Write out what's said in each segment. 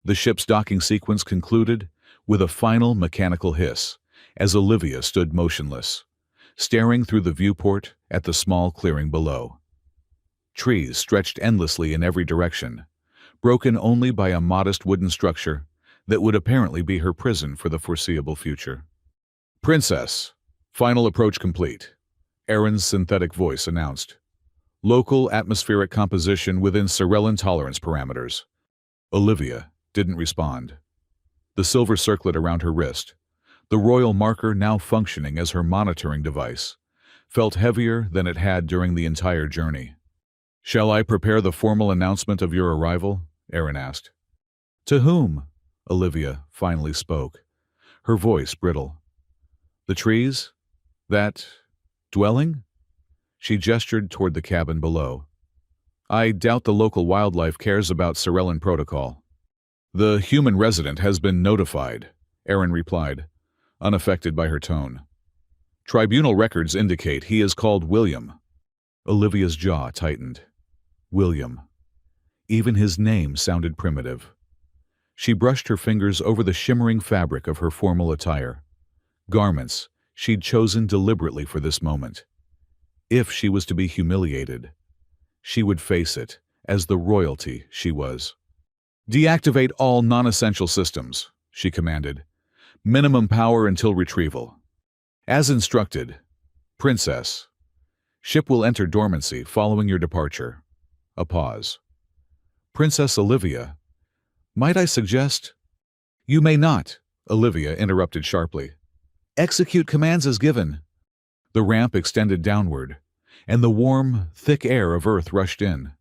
The ship's docking sequence concluded with a final mechanical hiss as Olivia stood motionless, staring through the viewport at the small clearing below. Trees stretched endlessly in every direction, broken only by a modest wooden structure that would apparently be her prison for the foreseeable future. "Princess, final approach complete," Aaron's synthetic voice announced. "Local atmospheric composition within Sorellan tolerance parameters." Olivia didn't respond. The silver circlet around her wrist, the royal marker now functioning as her monitoring device, felt heavier than it had during the entire journey. "Shall I prepare the formal announcement of your arrival?" Aaron asked. "To whom?" Olivia finally spoke, her voice brittle. "The trees? That dwelling?" She gestured toward the cabin below. "I doubt the local wildlife cares about Sorellan protocol." "The human resident has been notified," Aaron replied, unaffected by her tone. "Tribunal records indicate he is called William." Olivia's jaw tightened. William. Even his name sounded primitive. She brushed her fingers over the shimmering fabric of her formal attire, garments she'd chosen deliberately for this moment. If she was to be humiliated, she would face it as the royalty she was. "Deactivate all non-essential systems," she commanded. "Minimum power until retrieval." "As instructed, Princess. Ship will enter dormancy following your departure." A pause. "Princess Olivia, might I suggest—" "You may not," Olivia interrupted sharply. "Execute commands as given." The ramp extended downward, and the warm, thick air of Earth rushed in.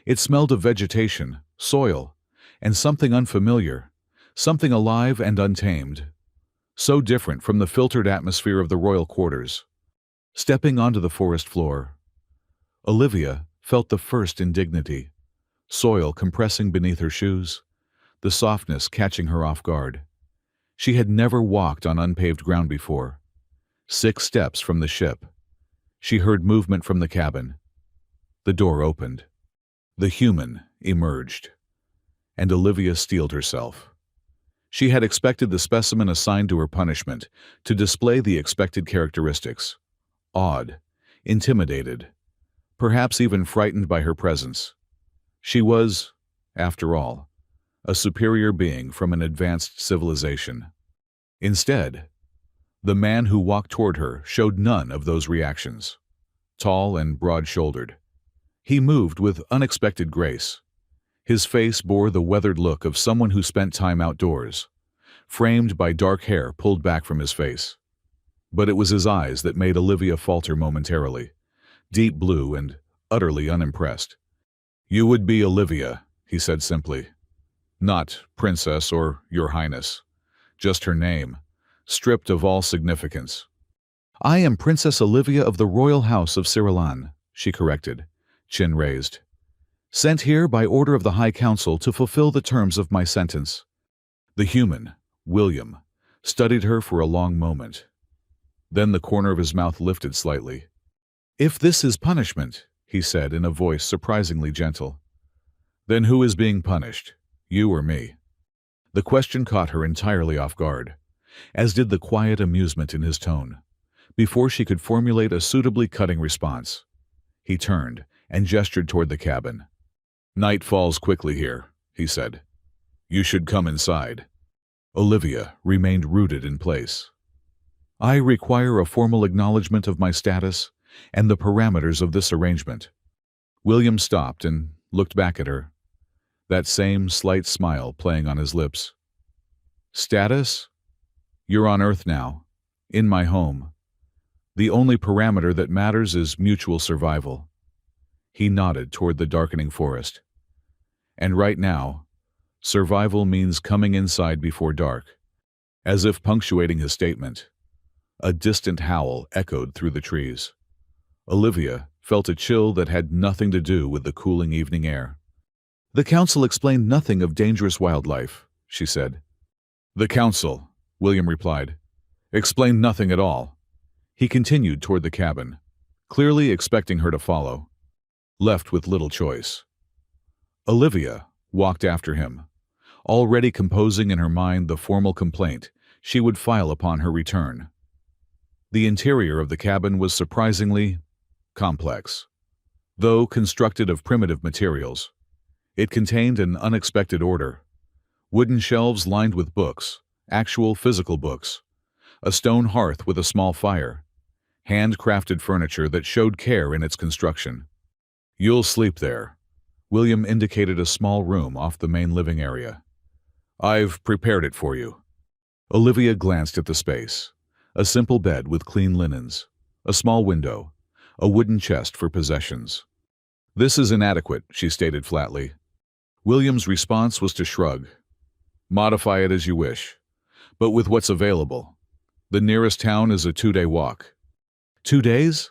It smelled of vegetation, soil, and something unfamiliar, something alive and untamed, so different from the filtered atmosphere of the royal quarters. Stepping onto the forest floor, Olivia felt the first indignity, soil compressing beneath her shoes, the softness catching her off guard. She had never walked on unpaved ground before. 6 steps from the ship, she heard movement from the cabin. The door opened. The human emerged, and Olivia steeled herself. She had expected the specimen assigned to her punishment to display the expected characteristics: awed, intimidated, perhaps even frightened by her presence. She was, after all, a superior being from an advanced civilization. Instead, the man who walked toward her showed none of those reactions. Tall and broad-shouldered, he moved with unexpected grace. His face bore the weathered look of someone who spent time outdoors, framed by dark hair pulled back from his face. But it was his eyes that made Olivia falter momentarily, deep blue and utterly unimpressed. "You would be Olivia," he said simply. "Not Princess or Your Highness. Just her name, stripped of all significance." "I am Princess Olivia of the Royal House of Sorellan," she corrected, chin raised. "Sent here by order of the High Council to fulfill the terms of my sentence." The human, William, studied her for a long moment. Then the corner of his mouth lifted slightly. "If this is punishment," he said in a voice surprisingly gentle, "then who is being punished, you or me?" The question caught her entirely off guard, as did the quiet amusement in his tone. Before she could formulate a suitably cutting response, he turned and gestured toward the cabin. "Night falls quickly here," he said. "You should come inside." Olivia remained rooted in place. "I require a formal acknowledgement of my status and the parameters of this arrangement." William stopped and looked back at her, that same slight smile playing on his lips. "Status? You're on Earth now, in my home. The only parameter that matters is mutual survival." He nodded toward the darkening forest. "And right now, survival means coming inside before dark." As if punctuating his statement, a distant howl echoed through the trees. Olivia felt a chill that had nothing to do with the cooling evening air. "The council explained nothing of dangerous wildlife," she said. "The council," William replied, "explained nothing at all." He continued toward the cabin, clearly expecting her to follow, left with little choice. Olivia walked after him, already composing in her mind the formal complaint she would file upon her return. The interior of the cabin was surprisingly complex. Though constructed of primitive materials, it contained an unexpected order. Wooden shelves lined with books, actual physical books, a stone hearth with a small fire, handcrafted furniture that showed care in its construction. "You'll sleep there." William indicated a small room off the main living area. "I've prepared it for you." Olivia glanced at the space. A simple bed with clean linens, a small window, a wooden chest for possessions. "This is inadequate," she stated flatly. William's response was to shrug. "Modify it as you wish, but with what's available. The nearest town is a 2-day walk." 2 days?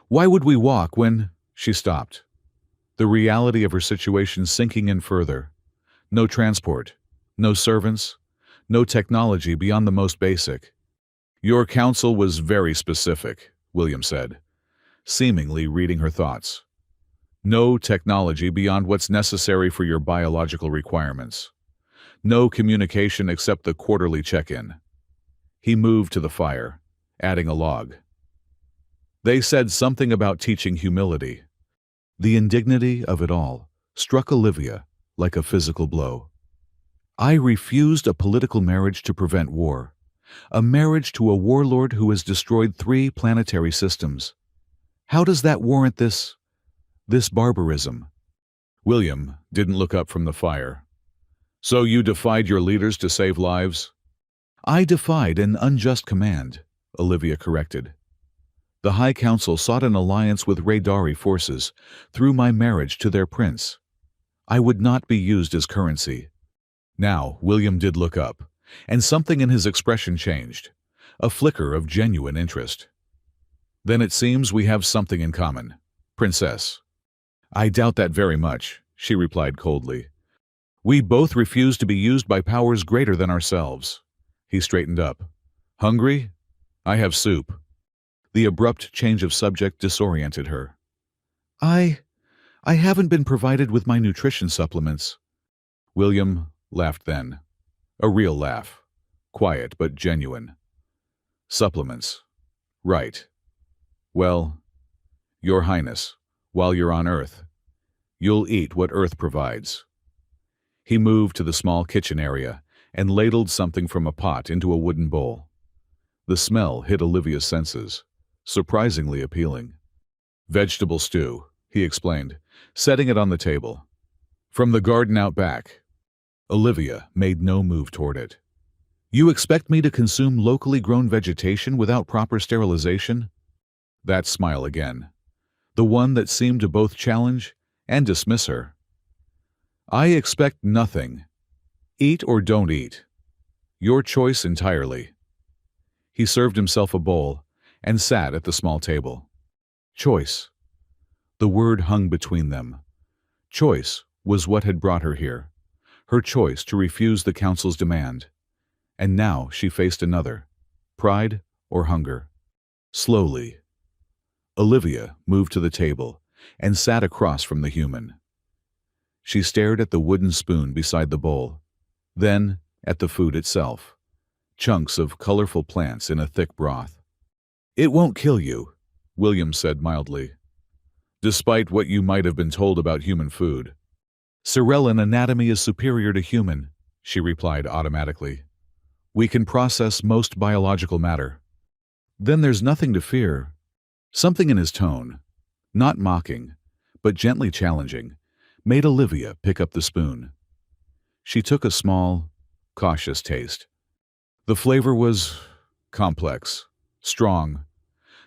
Why would we walk when— She stopped. The reality of her situation sinking in further. No transport, no servants, no technology beyond the most basic. "Your counsel was very specific," William said, seemingly reading her thoughts. "No technology beyond what's necessary for your biological requirements. No communication except the quarterly check-in." He moved to the fire, adding a log. "They said something about teaching humility." The indignity of it all struck Olivia like a physical blow. "I refused a political marriage to prevent war. A marriage to a warlord who has destroyed 3 planetary systems. How does that warrant this barbarism?" William didn't look up from the fire. "So you defied your leaders to save lives?" "I defied an unjust command," Olivia corrected. "The High Council sought an alliance with Radari forces through my marriage to their prince. I would not be used as currency." Now William did look up, and something in his expression changed, a flicker of genuine interest. "Then it seems we have something in common, Princess." "I doubt that very much," she replied coldly. "We both refuse to be used by powers greater than ourselves." He straightened up. "Hungry? I have soup." The abrupt change of subject disoriented her. I haven't been provided with my nutrition supplements." William laughed then. A real laugh. Quiet but genuine. "Supplements. Right. Well, Your Highness, while you're on Earth, you'll eat what Earth provides." He moved to the small kitchen area and ladled something from a pot into a wooden bowl. The smell hit Olivia's senses, surprisingly appealing. "Vegetable stew," he explained, setting it on the table. "From the garden out back." Olivia made no move toward it. "You expect me to consume locally grown vegetation without proper sterilization?" That smile again. The one that seemed to both challenge and dismiss her. "I expect nothing. Eat or don't eat. Your choice entirely." He served himself a bowl and sat at the small table. Choice. The word hung between them. Choice was what had brought her here. Her choice to refuse the council's demand. And now she faced another. Pride or hunger. Slowly, Olivia moved to the table and sat across from the human. She stared at the wooden spoon beside the bowl, then at the food itself. Chunks of colorful plants in a thick broth. "It won't kill you," William said mildly. "Despite what you might have been told about human food." "Cirellan anatomy is superior to human," she replied automatically. "We can process most biological matter." "Then there's nothing to fear." Something in his tone, not mocking, but gently challenging, made Olivia pick up the spoon. She took a small, cautious taste. The flavor was complex, strong,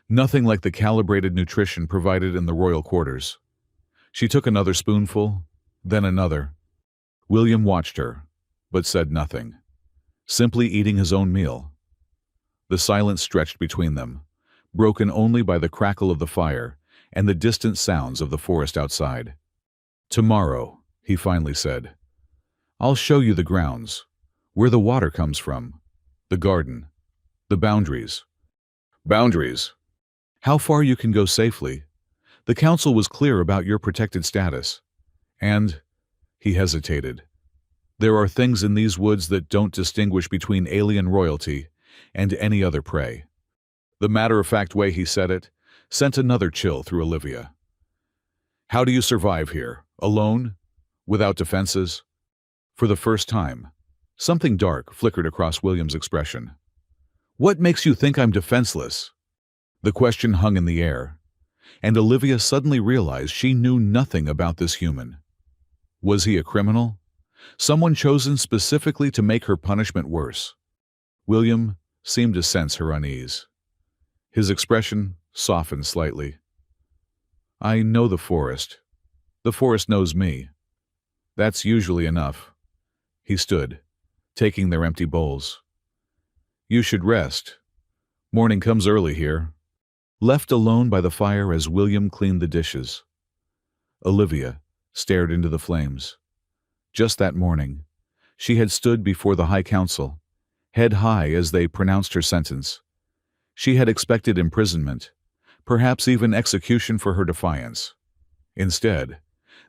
nothing like the calibrated nutrition provided in the royal quarters. She took another spoonful, then another. William watched her, but said nothing, simply eating his own meal. The silence stretched between them, broken only by the crackle of the fire and the distant sounds of the forest outside. "Tomorrow," he finally said, "I'll show you the grounds, where the water comes from, the garden, the boundaries." "Boundaries?" "How far you can go safely. The council was clear about your protected status. And," he hesitated, There are things in these woods that don't distinguish between alien royalty and any other prey. The matter-of-fact way he said it sent another chill through Olivia. How do you survive here? Alone? Without defenses? For the first time, something dark flickered across William's expression. What makes you think I'm defenseless? The question hung in the air, and Olivia suddenly realized she knew nothing about this human. Was he a criminal? Someone chosen specifically to make her punishment worse? William seemed to sense her unease. His expression softened slightly. I know the forest. The forest knows me. That's usually enough. He stood, taking their empty bowls. You should rest. Morning comes early here. Left alone by the fire as William cleaned the dishes, Olivia stared into the flames. Just that morning, she had stood before the High Council, head high as they pronounced her sentence. She had expected imprisonment, perhaps even execution for her defiance. Instead,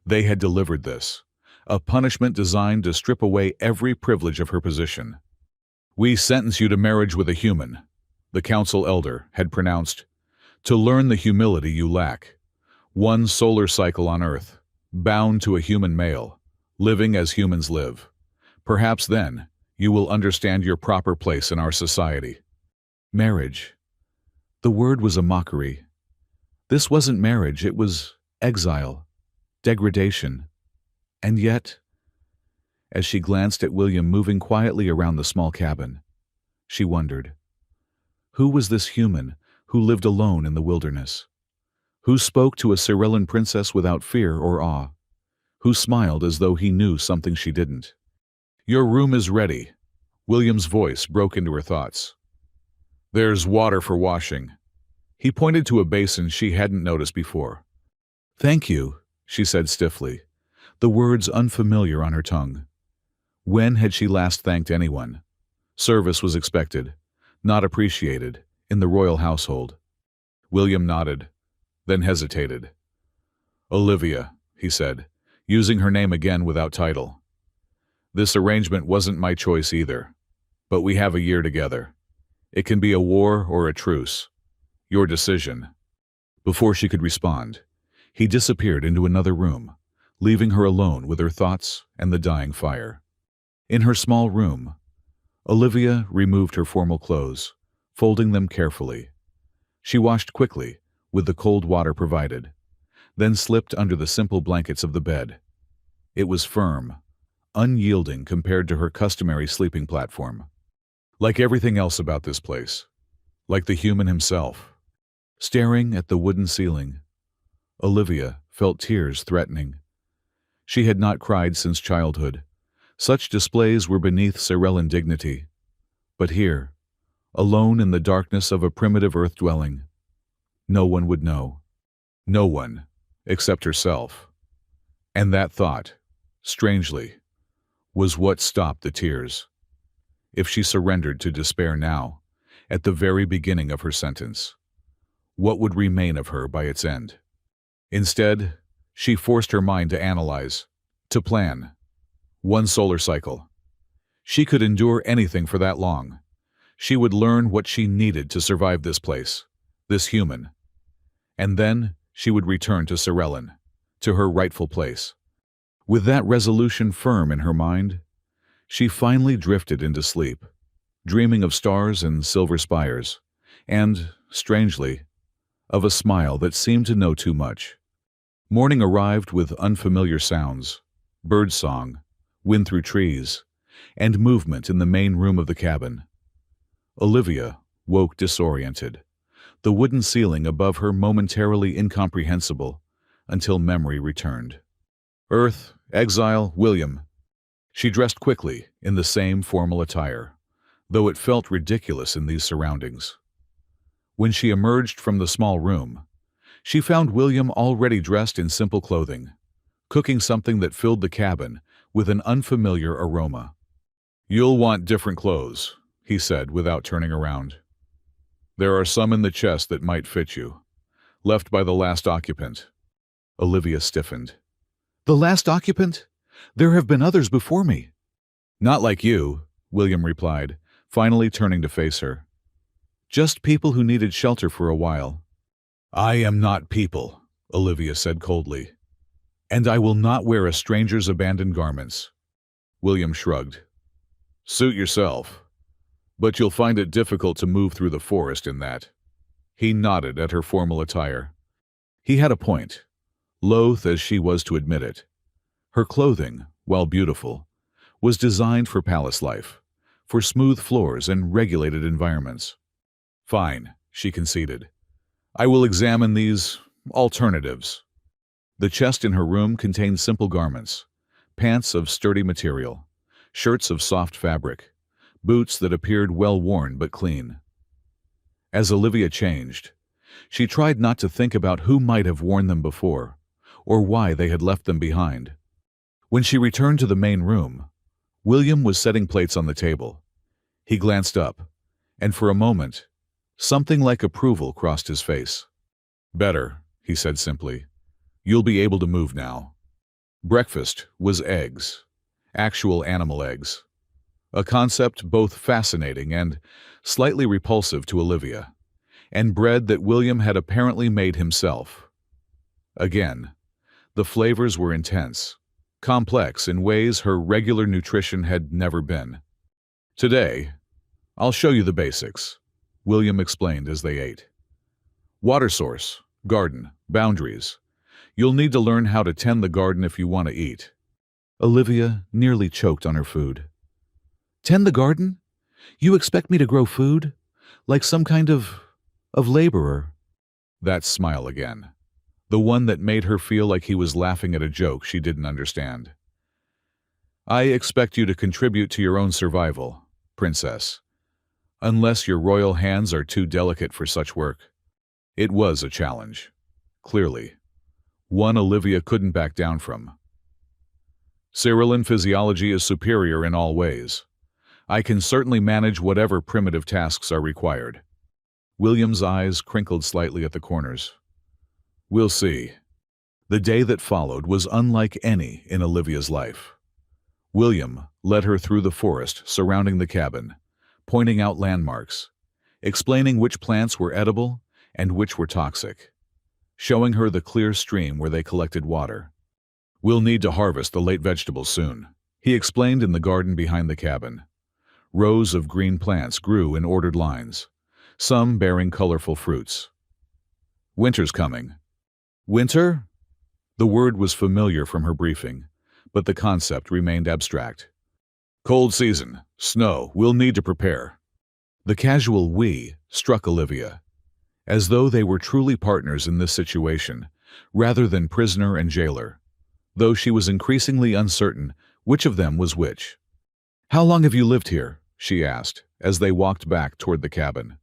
they had delivered this, a punishment designed to strip away every privilege of her position. We sentence you to marriage with a human, the council elder had pronounced, to learn the humility you lack. One solar cycle on Earth, bound to a human male, living as humans live. Perhaps then, you will understand your proper place in our society. Marriage. The word was a mockery. This wasn't marriage, it was exile, degradation. And yet, as she glanced at William moving quietly around the small cabin, she wondered, who was this human who lived alone in the wilderness? Who spoke to a Cirellan princess without fear or awe? Who smiled as though he knew something she didn't? Your room is ready. William's voice broke into her thoughts. There's water for washing. He pointed to a basin she hadn't noticed before. Thank you, she said stiffly, the words unfamiliar on her tongue. When had she last thanked anyone? Service was expected, not appreciated, in the royal household. William nodded, then hesitated. Olivia, he said, using her name again without title. This arrangement wasn't my choice either, but we have a year together. It can be a war or a truce. Your decision. Before she could respond, he disappeared into another room, leaving her alone with her thoughts and the dying fire. In her small room, Olivia removed her formal clothes, folding them carefully. She washed quickly, with the cold water provided, then slipped under the simple blankets of the bed. It was firm, unyielding compared to her customary sleeping platform. Like everything else about this place, like the human himself. Staring at the wooden ceiling, Olivia felt tears threatening. She had not cried since childhood. Such displays were beneath Cirellan dignity. But here, alone in the darkness of a primitive earth dwelling, no one would know. No one, except herself. And that thought, strangely, was what stopped the tears. If she surrendered to despair now, at the very beginning of her sentence, what would remain of her by its end? Instead, she forced her mind to analyze, to plan. One solar cycle. She could endure anything for that long. She would learn what she needed to survive this place, this human. And then she would return to Cirellan, to her rightful place. With that resolution firm in her mind, she finally drifted into sleep, dreaming of stars and silver spires, and, strangely, of a smile that seemed to know too much. Morning arrived with unfamiliar sounds, birdsong, wind through trees, and movement in the main room of the cabin. Olivia woke disoriented, the wooden ceiling above her momentarily incomprehensible, until memory returned. Earth, exile, William. She dressed quickly in the same formal attire, though it felt ridiculous in these surroundings. When she emerged from the small room, she found William already dressed in simple clothing, cooking something that filled the cabin with an unfamiliar aroma. You'll want different clothes, he said without turning around. There are some in the chest that might fit you, left by the last occupant. Olivia stiffened. The last occupant? There have been others before me. Not like you, William replied, finally turning to face her. Just people who needed shelter for a while. I am not people, Olivia said coldly. And I will not wear a stranger's abandoned garments. William shrugged. Suit yourself. But you'll find it difficult to move through the forest in that. He nodded at her formal attire. He had a point, loath as she was to admit it. Her clothing, while beautiful, was designed for palace life, for smooth floors and regulated environments. Fine, she conceded. I will examine these alternatives. The chest in her room contained simple garments, pants of sturdy material, shirts of soft fabric, boots that appeared well-worn but clean. As Olivia changed, she tried not to think about who might have worn them before, or why they had left them behind. When she returned to the main room, William was setting plates on the table. He glanced up, and for a moment, something like approval crossed his face. Better, he said simply. You'll be able to move now. Breakfast was eggs, actual animal eggs. A concept both fascinating and slightly repulsive to Olivia, and bread that William had apparently made himself. Again, the flavors were intense, complex in ways her regular nutrition had never been. Today, I'll show you the basics, William explained as they ate. Water source, garden, boundaries. You'll need to learn how to tend the garden if you want to eat. Olivia nearly choked on her food. Tend the garden? You expect me to grow food? Like some kind of laborer? That smile again. The one that made her feel like he was laughing at a joke she didn't understand. I expect you to contribute to your own survival, princess. Unless your royal hands are too delicate for such work. It was a challenge. Clearly. One Olivia couldn't back down from. Cyrillian physiology is superior in all ways. I can certainly manage whatever primitive tasks are required. William's eyes crinkled slightly at the corners. We'll see. The day that followed was unlike any in Olivia's life. William led her through the forest surrounding the cabin, pointing out landmarks, explaining which plants were edible and which were toxic, showing her the clear stream where they collected water. We'll need to harvest the late vegetables soon, he explained in the garden behind the cabin. Rows of green plants grew in ordered lines, some bearing colorful fruits. Winter's coming. Winter? The word was familiar from her briefing, but the concept remained abstract. Cold season, snow, we'll need to prepare. The casual we struck Olivia, as though they were truly partners in this situation, rather than prisoner and jailer, though she was increasingly uncertain which of them was which. How long have you lived here? She asked, as they walked back toward the cabin.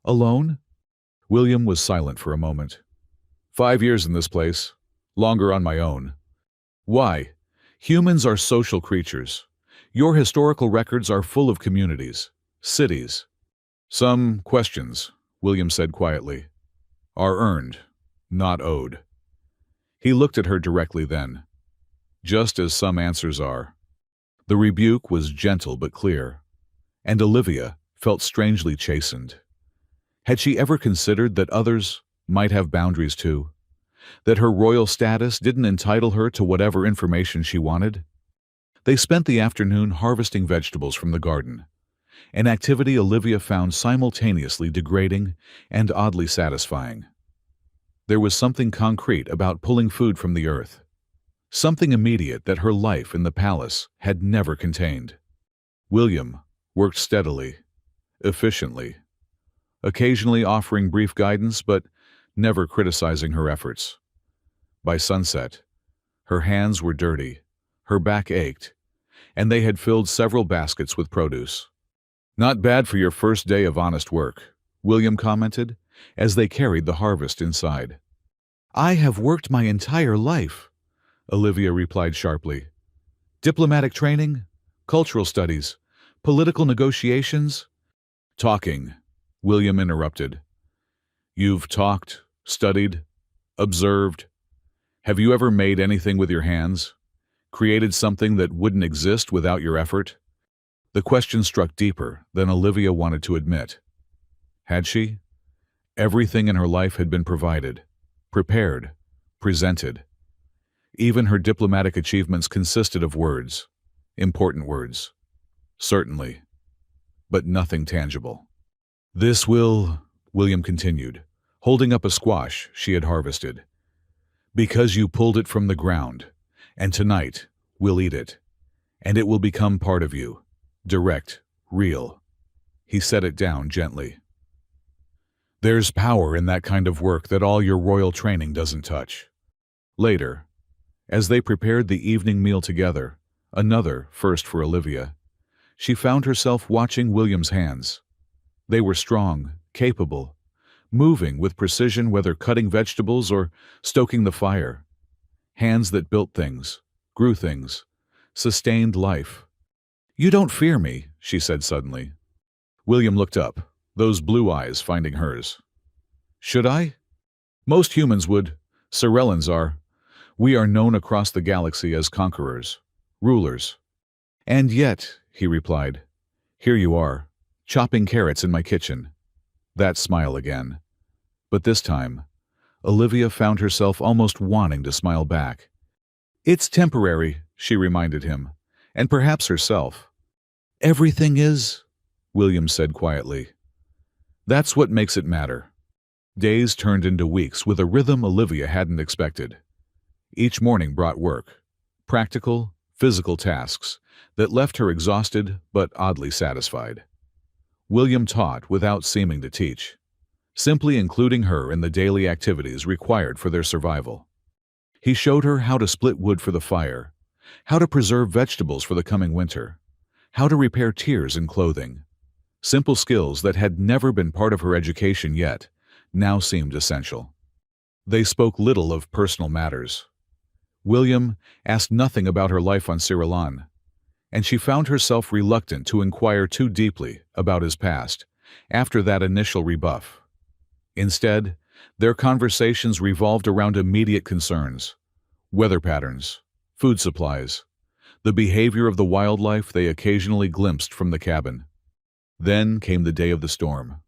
Alone? William was silent for a moment. 5 years in this place, longer on my own. Why? Humans are social creatures. Your historical records are full of communities, cities. Some questions, William said quietly, are earned, not owed. He looked at her directly then, just as some answers are. The rebuke was gentle but clear, and Olivia felt strangely chastened. Had she ever considered that others might have boundaries too? That her royal status didn't entitle her to whatever information she wanted? They spent the afternoon harvesting vegetables from the garden, an activity Olivia found simultaneously degrading and oddly satisfying. There was something concrete about pulling food from the earth, something immediate that her life in the palace had never contained. William worked steadily, efficiently, occasionally offering brief guidance but never criticizing her efforts. By sunset, her hands were dirty, her back ached, and they had filled several baskets with produce. Not bad for your first day of honest work, William commented, as they carried the harvest inside. I have worked my entire life, Olivia replied sharply. Diplomatic training, cultural studies, political negotiations. Talking, William interrupted. You've talked, studied, observed. Have you ever made anything with your hands? Created something that wouldn't exist without your effort? The question struck deeper than Olivia wanted to admit. Had she? Everything in her life had been provided, prepared, presented. Even her diplomatic achievements consisted of words, important words. Certainly, but nothing tangible. This will, William continued, holding up a squash she had harvested. Because you pulled it from the ground, and tonight we'll eat it, and it will become part of you, direct, real. He set it down gently. There's power in that kind of work that all your royal training doesn't touch. Later, as they prepared the evening meal together, another first for Olivia, she found herself watching William's hands. They were strong, capable, moving with precision whether cutting vegetables or stoking the fire. Hands that built things, grew things, sustained life. You don't fear me, she said suddenly. William looked up, those blue eyes finding hers. Should I? Most humans would. Sorellans are. We are known across the galaxy as conquerors, rulers. And yet, he replied, here you are, chopping carrots in my kitchen. That smile again. But this time, Olivia found herself almost wanting to smile back. It's temporary, she reminded him, and perhaps herself. Everything is, William said quietly. That's what makes it matter. Days turned into weeks with a rhythm Olivia hadn't expected. Each morning brought work, practical, physical tasks that left her exhausted but oddly satisfied. William taught without seeming to teach, simply including her in the daily activities required for their survival. He showed her how to split wood for the fire, how to preserve vegetables for the coming winter, how to repair tears in clothing. Simple skills that had never been part of her education yet now seemed essential. They spoke little of personal matters. William asked nothing about her life on Cyrillon, and she found herself reluctant to inquire too deeply about his past after that initial rebuff. Instead, their conversations revolved around immediate concerns: weather patterns, food supplies, the behavior of the wildlife they occasionally glimpsed from the cabin. Then came the day of the storm.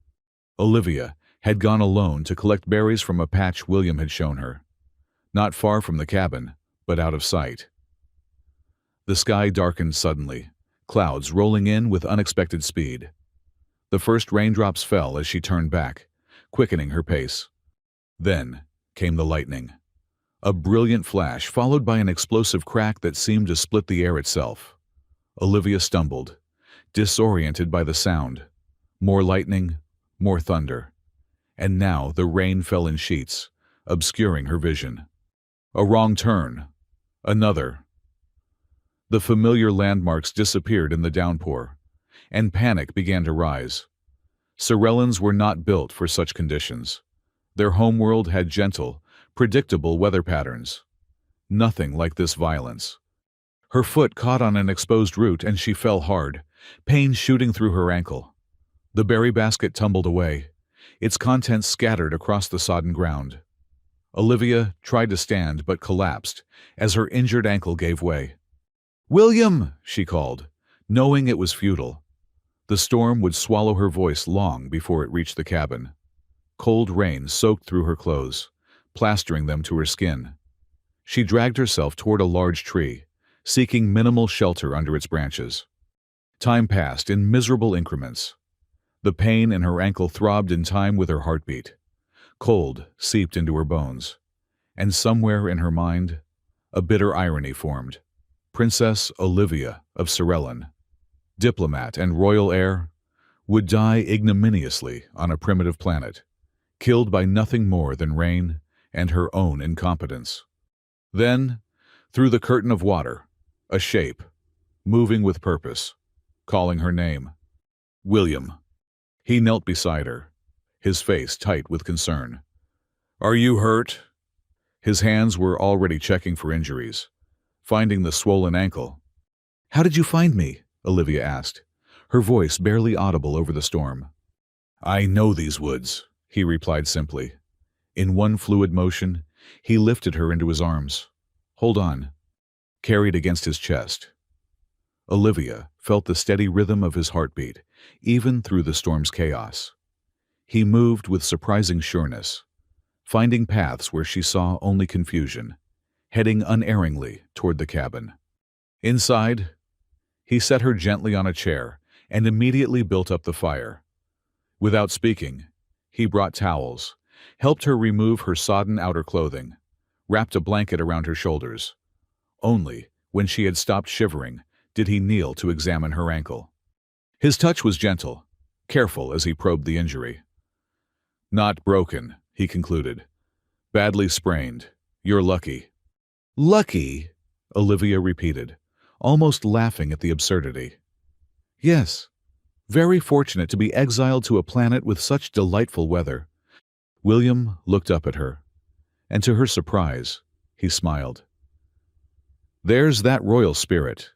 Olivia had gone alone to collect berries from a patch William had shown her, not far from the cabin, but out of sight. The sky darkened suddenly, clouds rolling in with unexpected speed. The first raindrops fell as she turned back, quickening her pace. Then came the lightning. A brilliant flash followed by an explosive crack that seemed to split the air itself. Olivia stumbled, disoriented by the sound. More lightning, more thunder. And now the rain fell in sheets, obscuring her vision. A wrong turn. Another. The familiar landmarks disappeared in the downpour, and panic began to rise. Sorellans were not built for such conditions. Their homeworld had gentle, predictable weather patterns. Nothing like this violence. Her foot caught on an exposed root and she fell hard, pain shooting through her ankle. The berry basket tumbled away, its contents scattered across the sodden ground. Olivia tried to stand but collapsed as her injured ankle gave way. "William!" she called, knowing it was futile. The storm would swallow her voice long before it reached the cabin. Cold rain soaked through her clothes, plastering them to her skin. She dragged herself toward a large tree, seeking minimal shelter under its branches. Time passed in miserable increments. The pain in her ankle throbbed in time with her heartbeat. Cold seeped into her bones, and somewhere in her mind, a bitter irony formed. Princess Olivia of Cyrillon, diplomat and royal heir, would die ignominiously on a primitive planet, killed by nothing more than rain and her own incompetence. Then, through the curtain of water, a shape, moving with purpose, calling her name. William. He knelt beside her, his face tight with concern. "Are you hurt?" His hands were already checking for injuries, finding the swollen ankle. "How did you find me?" Olivia asked, her voice barely audible over the storm. "I know these woods," he replied simply. In one fluid motion, he lifted her into his arms. "Hold on," carried against his chest. Olivia felt the steady rhythm of his heartbeat, even through the storm's chaos. He moved with surprising sureness, finding paths where she saw only confusion, heading unerringly toward the cabin. Inside, he set her gently on a chair and immediately built up the fire. Without speaking, he brought towels, helped her remove her sodden outer clothing, wrapped a blanket around her shoulders. Only, when she had stopped shivering, did he kneel to examine her ankle. His touch was gentle, careful as he probed the injury. "Not broken," he concluded. "Badly sprained. You're lucky." "Lucky?" Olivia repeated, almost laughing at the absurdity. "Yes, very fortunate to be exiled to a planet with such delightful weather." William looked up at her, and to her surprise, he smiled. "There's that royal spirit.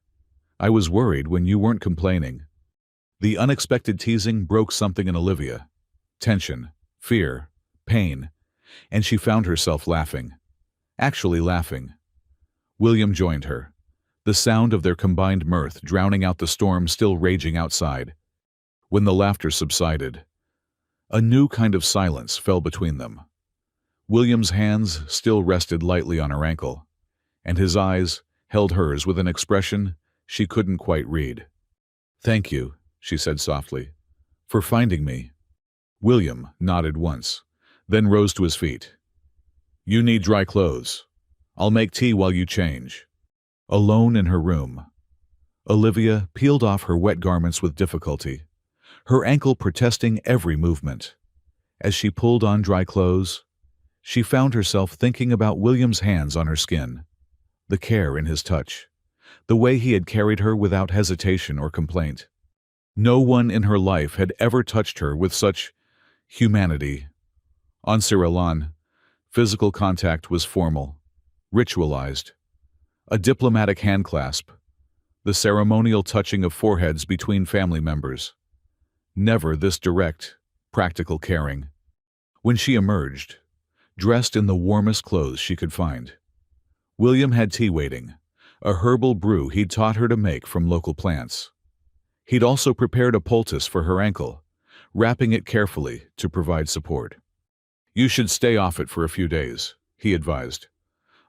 I was worried when you weren't complaining." The unexpected teasing broke something in Olivia. Tension, fear, pain, and she found herself laughing. Actually laughing. William joined her, the sound of their combined mirth drowning out the storm still raging outside. When the laughter subsided, a new kind of silence fell between them. William's hands still rested lightly on her ankle, and his eyes held hers with an expression she couldn't quite read. "Thank you," she said softly, "for finding me." William nodded once, then rose to his feet. "You need dry clothes. I'll make tea while you change." Alone in her room, Olivia peeled off her wet garments with difficulty, her ankle protesting every movement. As she pulled on dry clothes, she found herself thinking about William's hands on her skin, the care in his touch, the way he had carried her without hesitation or complaint. No one in her life had ever touched her with such humanity. On Cyrillon, physical contact was formal, ritualized. A diplomatic handclasp, the ceremonial touching of foreheads between family members. Never this direct, practical caring. When she emerged, dressed in the warmest clothes she could find, William had tea waiting, a herbal brew he'd taught her to make from local plants. He'd also prepared a poultice for her ankle, wrapping it carefully to provide support. "You should stay off it for a few days," he advised.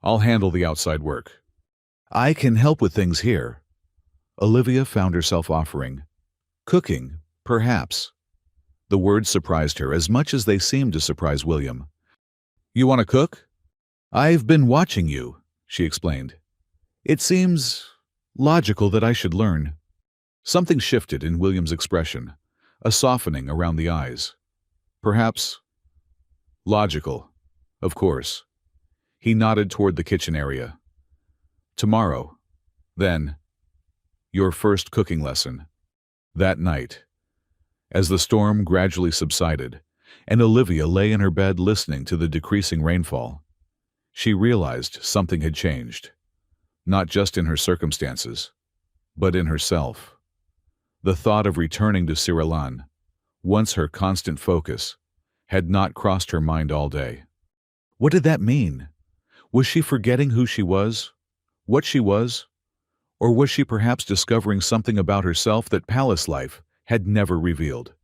"I'll handle the outside work." "I can help with things here," Olivia found herself offering. "Cooking, perhaps." The words surprised her as much as they seemed to surprise William. "You want to cook?" "I've been watching you," she explained. "It seems logical that I should learn." Something shifted in William's expression, a softening around the eyes. "Perhaps logical, of course." He nodded toward the kitchen area. "Tomorrow, then, your first cooking lesson." That night, as the storm gradually subsided, and Olivia lay in her bed listening to the decreasing rainfall, she realized something had changed, not just in her circumstances, but in herself. The thought of returning to Cyrillon, once her constant focus, had not crossed her mind all day. What did that mean? Was she forgetting who she was? What she was? Or was she perhaps discovering something about herself that palace life had never revealed?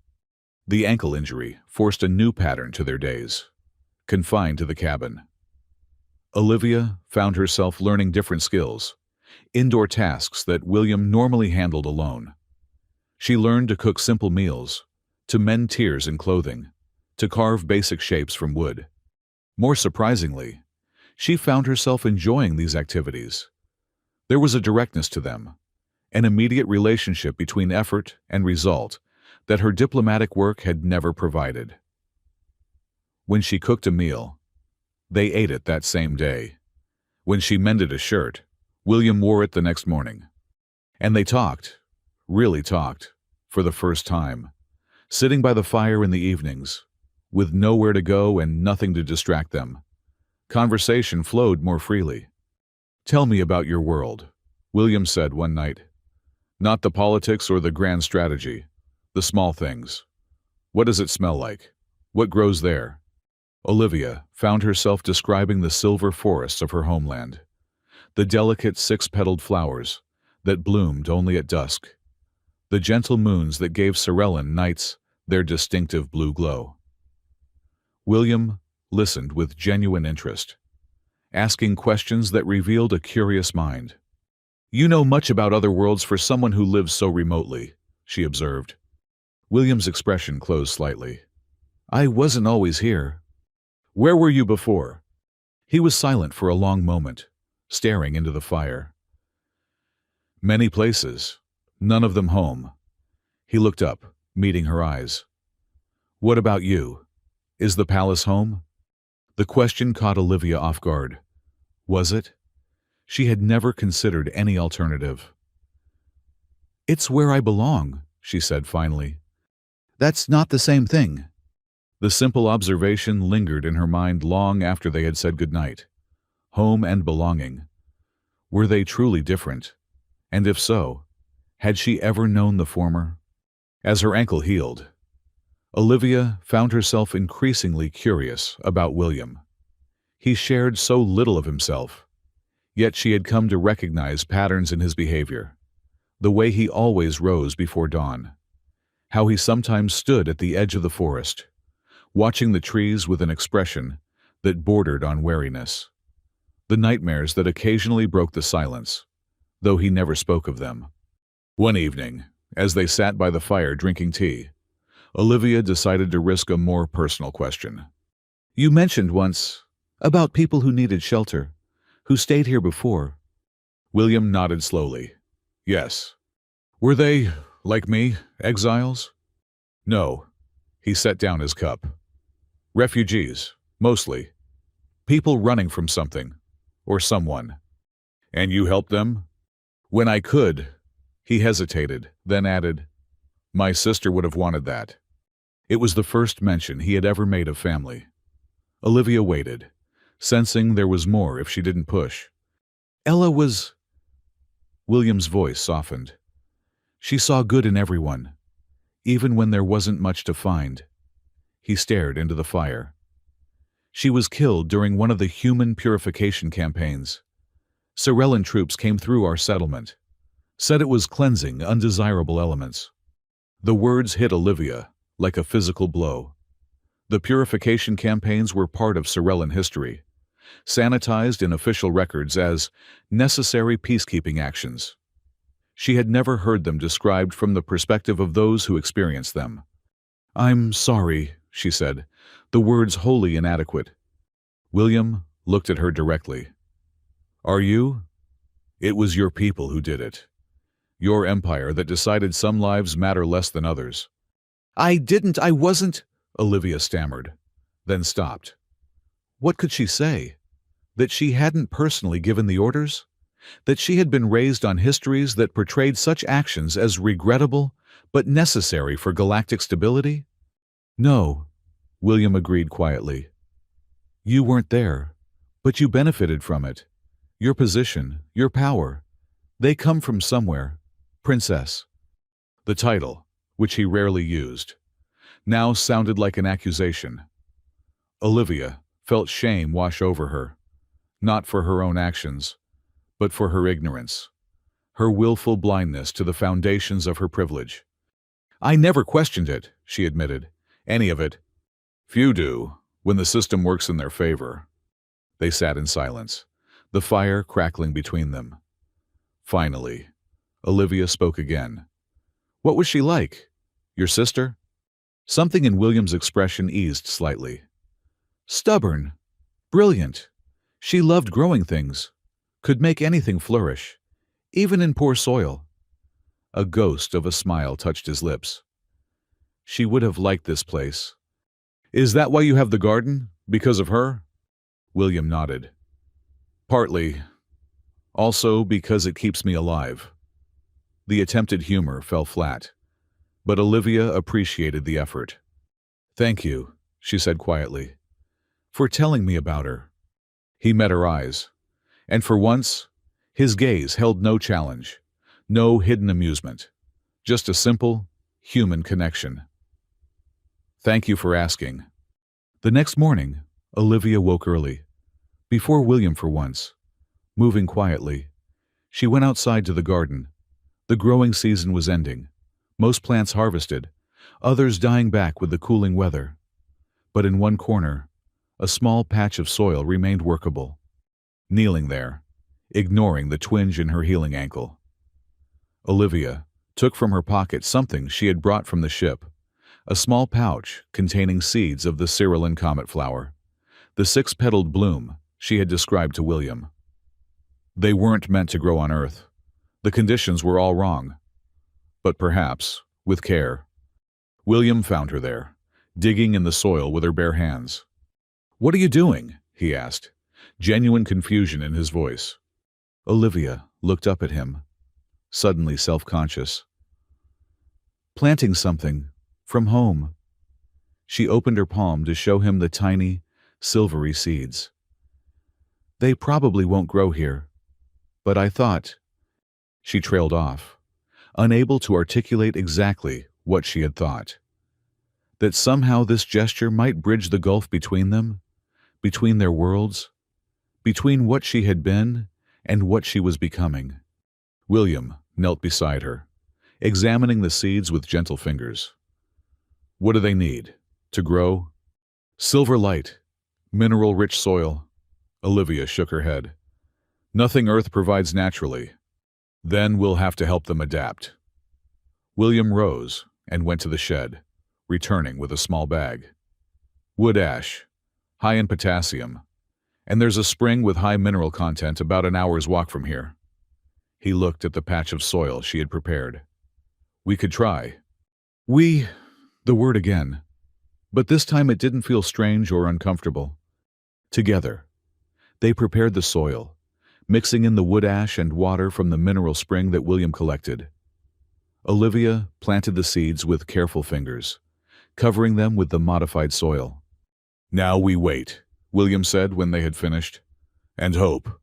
The ankle injury forced a new pattern to their days, confined to the cabin. Olivia found herself learning different skills, indoor tasks that William normally handled alone. She learned to cook simple meals, to mend tears in clothing, to carve basic shapes from wood. More surprisingly, she found herself enjoying these activities. There was a directness to them, an immediate relationship between effort and result that her diplomatic work had never provided. When she cooked a meal, they ate it that same day. When she mended a shirt, William wore it the next morning. And they talked, really talked, for the first time, sitting by the fire in the evenings, with nowhere to go and nothing to distract them. Conversation flowed more freely. "Tell me about your world," William said one night. "Not the politics or the grand strategy, the small things. What does it smell like? What grows there?" Olivia found herself describing the silver forests of her homeland, the delicate six-petaled flowers, that bloomed only at dusk, the gentle moons that gave Sorellan nights their distinctive blue glow. William listened with genuine interest, asking questions that revealed a curious mind. "You know much about other worlds for someone who lives so remotely," she observed. William's expression closed slightly. "I wasn't always here." "Where were you before?" He was silent for a long moment, staring into the fire. "Many places, none of them home." He looked up, meeting her eyes. "What about you? Is the palace home?" The question caught Olivia off guard. Was it? She had never considered any alternative. "It's where I belong," she said finally. "That's not the same thing." The simple observation lingered in her mind long after they had said goodnight. Home and belonging. Were they truly different? And if so, had she ever known the former? As her ankle healed, Olivia found herself increasingly curious about William. He shared so little of himself, yet she had come to recognize patterns in his behavior. The way he always rose before dawn. How he sometimes stood at the edge of the forest, watching the trees with an expression that bordered on wariness. The nightmares that occasionally broke the silence, though he never spoke of them. One evening, as they sat by the fire drinking tea, Olivia decided to risk a more personal question. "You mentioned once about people who needed shelter, who stayed here before." William nodded slowly. "Yes. Were they, like me, exiles?" "No." He set down his cup. "Refugees, mostly. People running from something, or someone." "And you helped them?" "When I could." He hesitated, then added, "My sister would have wanted that." It was the first mention he had ever made of family. Olivia waited, sensing there was more if she didn't push. "Ella was—" William's voice softened. "She saw good in everyone, even when there wasn't much to find." He stared into the fire. "She was killed during one of the human purification campaigns. Sorellan troops came through our settlement. Said it was cleansing undesirable elements." The words hit Olivia like a physical blow. The purification campaigns were part of Sorellan history, sanitized in official records as necessary peacekeeping actions. She had never heard them described from the perspective of those who experienced them. "I'm sorry," she said, the words wholly inadequate. William looked at her directly. "Are you? It was your people who did it. Your empire that decided some lives matter less than others." I wasn't," Olivia stammered, then stopped. What could she say? That she hadn't personally given the orders? That she had been raised on histories that portrayed such actions as regrettable but necessary for galactic stability? "No," William agreed quietly. "You weren't there, but you benefited from it. Your position, your power, they come from somewhere. Princess." The title, which he rarely used, now sounded like an accusation. Olivia felt shame wash over her, not for her own actions, but for her ignorance, her willful blindness to the foundations of her privilege. "I never questioned it," she admitted. "Any of it." "Few do, when the system works in their favor." They sat in silence, the fire crackling between them. Finally, Olivia spoke again. "What was she like? Your sister?" Something in William's expression eased slightly. "Stubborn. Brilliant. She loved growing things. Could make anything flourish, even in poor soil." A ghost of a smile touched his lips. "She would have liked this place." "Is that why you have the garden? Because of her?" William nodded. "Partly. Also because it keeps me alive." The attempted humor fell flat, but Olivia appreciated the effort. "Thank you," she said quietly, "for telling me about her." He met her eyes, and for once, his gaze held no challenge, no hidden amusement, just a simple, human connection. "Thank you for asking." The next morning, Olivia woke early, before William for once. Moving quietly, she went outside to the garden, The growing season was ending, most plants harvested, others dying back with the cooling weather. But in one corner, a small patch of soil remained workable. Kneeling there, ignoring the twinge in her healing ankle, Olivia took from her pocket something she had brought from the ship, a small pouch containing seeds of the Cyrillan comet flower, the six-petaled bloom she had described to William. They weren't meant to grow on Earth. The conditions were all wrong. But perhaps, with care, William found her there, digging in the soil with her bare hands. "What are you doing?" he asked, genuine confusion in his voice. Olivia looked up at him, suddenly self-conscious. "Planting something, from home." She opened her palm to show him the tiny, silvery seeds. "They probably won't grow here, but I thought—" She trailed off, unable to articulate exactly what she had thought. That somehow this gesture might bridge the gulf between them, between their worlds, between what she had been and what she was becoming. William knelt beside her, examining the seeds with gentle fingers. "What do they need to grow?" "Silver light, mineral-rich soil." Olivia shook her head. "Nothing Earth provides naturally. Then we'll have to help them adapt." William rose and went to the shed, returning with a small bag. "Wood ash, high in potassium, and there's a spring with high mineral content about an hour's walk from here." He looked at the patch of soil she had prepared. "We could try." "We," the word again, but this time it didn't feel strange or uncomfortable. Together, they prepared the soil, mixing in the wood ash and water from the mineral spring that William collected. Olivia planted the seeds with careful fingers, covering them with the modified soil. "Now we wait," William said when they had finished. "And hope."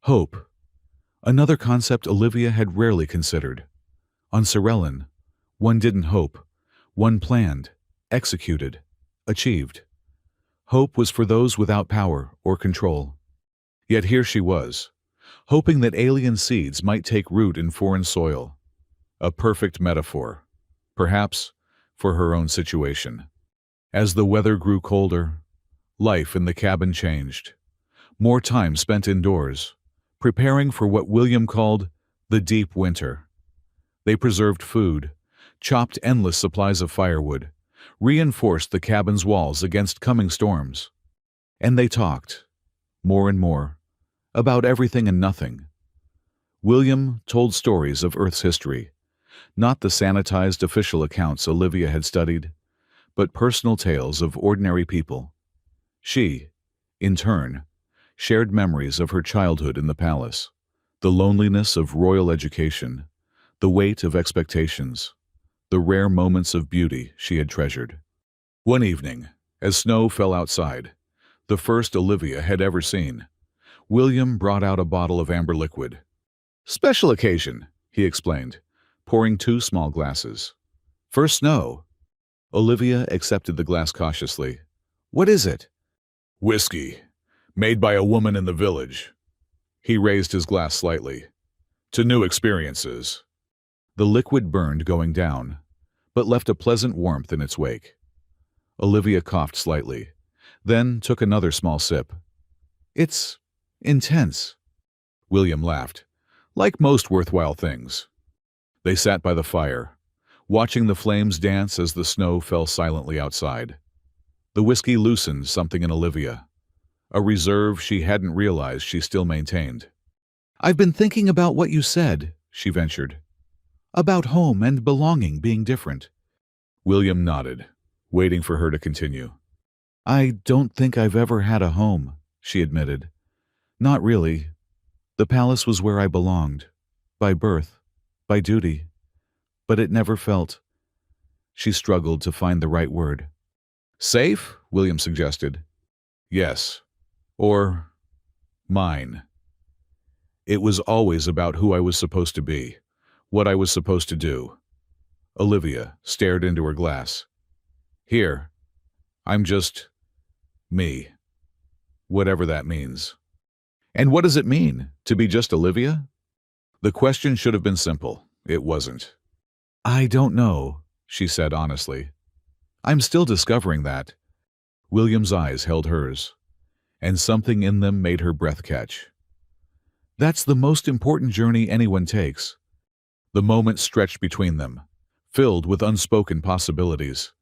Hope. Another concept Olivia had rarely considered. On Cyrillan, one didn't hope. One planned, executed, achieved. Hope was for those without power or control. Yet here she was, hoping that alien seeds might take root in foreign soil. A perfect metaphor, perhaps, for her own situation. As the weather grew colder, life in the cabin changed. More time spent indoors, preparing for what William called the deep winter. They preserved food, chopped endless supplies of firewood, reinforced the cabin's walls against coming storms. And they talked, more and more, about everything and nothing. William told stories of Earth's history, not the sanitized official accounts Olivia had studied, but personal tales of ordinary people. She, in turn, shared memories of her childhood in the palace, the loneliness of royal education, the weight of expectations, the rare moments of beauty she had treasured. One evening, as snow fell outside, the first Olivia had ever seen, William brought out a bottle of amber liquid. "Special occasion," he explained, pouring 2 small glasses. "First snow." Olivia accepted the glass cautiously. "What is it?" "Whiskey, made by a woman in the village." He raised his glass slightly. "To new experiences." The liquid burned going down, but left a pleasant warmth in its wake. Olivia coughed slightly, then took another small sip. "It's intense." William laughed. "Like most worthwhile things." They sat by the fire, watching the flames dance as the snow fell silently outside. The whiskey loosened something in Olivia, a reserve she hadn't realized she still maintained. "I've been thinking about what you said," she ventured. "About home and belonging being different." William nodded, waiting for her to continue. "I don't think I've ever had a home," she admitted. "Not really. The palace was where I belonged, by birth, by duty, but it never felt—" She struggled to find the right word. "Safe?" William suggested. "Yes. Or mine. It was always about who I was supposed to be, what I was supposed to do." Olivia stared into her glass. "Here, I'm just me, whatever that means." "And what does it mean, to be just Olivia?" The question should have been simple, It wasn't. I don't know, she said honestly. I'm still discovering that. William's eyes held hers, and something in them made her breath catch. That's the most important journey anyone takes. The moment stretched between them, filled with unspoken possibilities.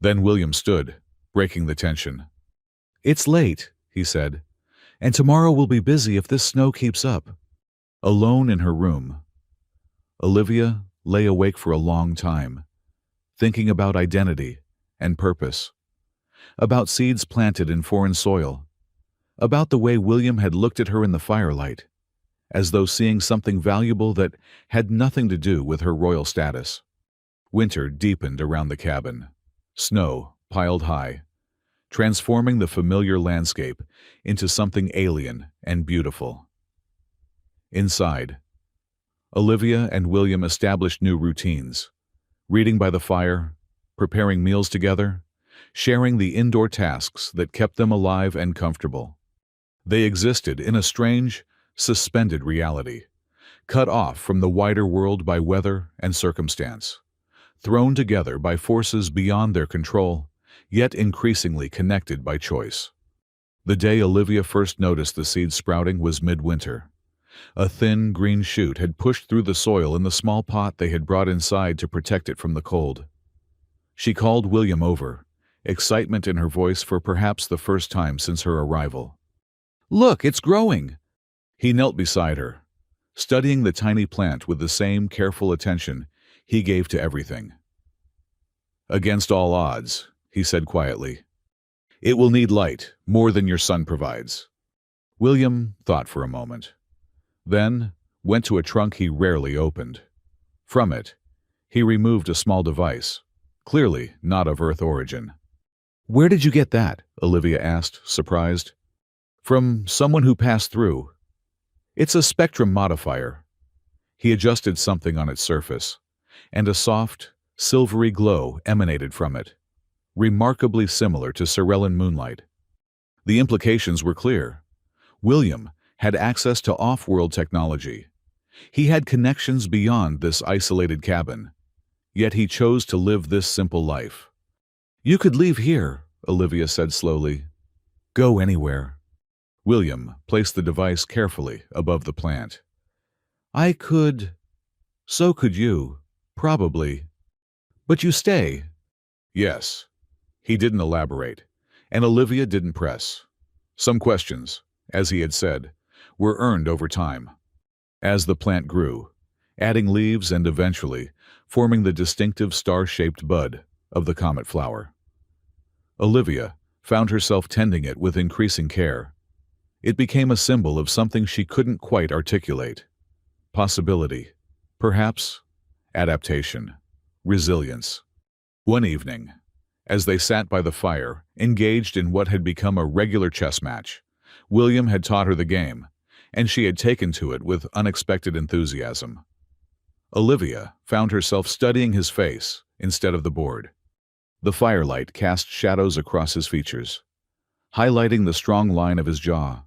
Then William stood, breaking the tension. It's late, he said, and tomorrow will be busy if this snow keeps up. Alone in her room, Olivia lay awake for a long time, thinking about identity and purpose, about seeds planted in foreign soil, about the way William had looked at her in the firelight, as though seeing something valuable that had nothing to do with her royal status. Winter deepened around the cabin. Snow piled high, transforming the familiar landscape into something alien and beautiful. Inside, Olivia and William established new routines, reading by the fire, preparing meals together, sharing the indoor tasks that kept them alive and comfortable. They existed in a strange, suspended reality, cut off from the wider world by weather and circumstance, thrown together by forces beyond their control, yet increasingly connected by choice. The day Olivia first noticed the seeds sprouting was midwinter. A thin green shoot had pushed through the soil in the small pot they had brought inside to protect it from the cold. She called William over, excitement in her voice for perhaps the first time since her arrival. Look, it's growing! He knelt beside her, studying the tiny plant with the same careful attention he gave to everything. Against all odds, he said quietly, it will need light more than your sun provides. William thought for a moment, then went to a trunk he rarely opened. From it, he removed a small device, clearly not of Earth origin. Where did you get that? Olivia asked, surprised. From someone who passed through. It's a spectrum modifier. He adjusted something on its surface, and a soft, silvery glow emanated from it, remarkably similar to Sorellan moonlight. The implications were clear. William had access to off-world technology. He had connections beyond this isolated cabin, yet he chose to live this simple life. You could leave here, Olivia said slowly. Go anywhere. William placed the device carefully above the plant. I could. So could you. Probably. But you stay. Yes. He didn't elaborate, and Olivia didn't press. Some questions, as he had said, were earned over time. As the plant grew, adding leaves and eventually forming the distinctive star-shaped bud of the comet flower. Olivia found herself tending it with increasing care. It became a symbol of something she couldn't quite articulate. Possibility, perhaps adaptation, resilience. One evening, as they sat by the fire, engaged in what had become a regular chess match, William had taught her the game, and she had taken to it with unexpected enthusiasm. Olivia found herself studying his face instead of the board. The firelight cast shadows across his features, highlighting the strong line of his jaw,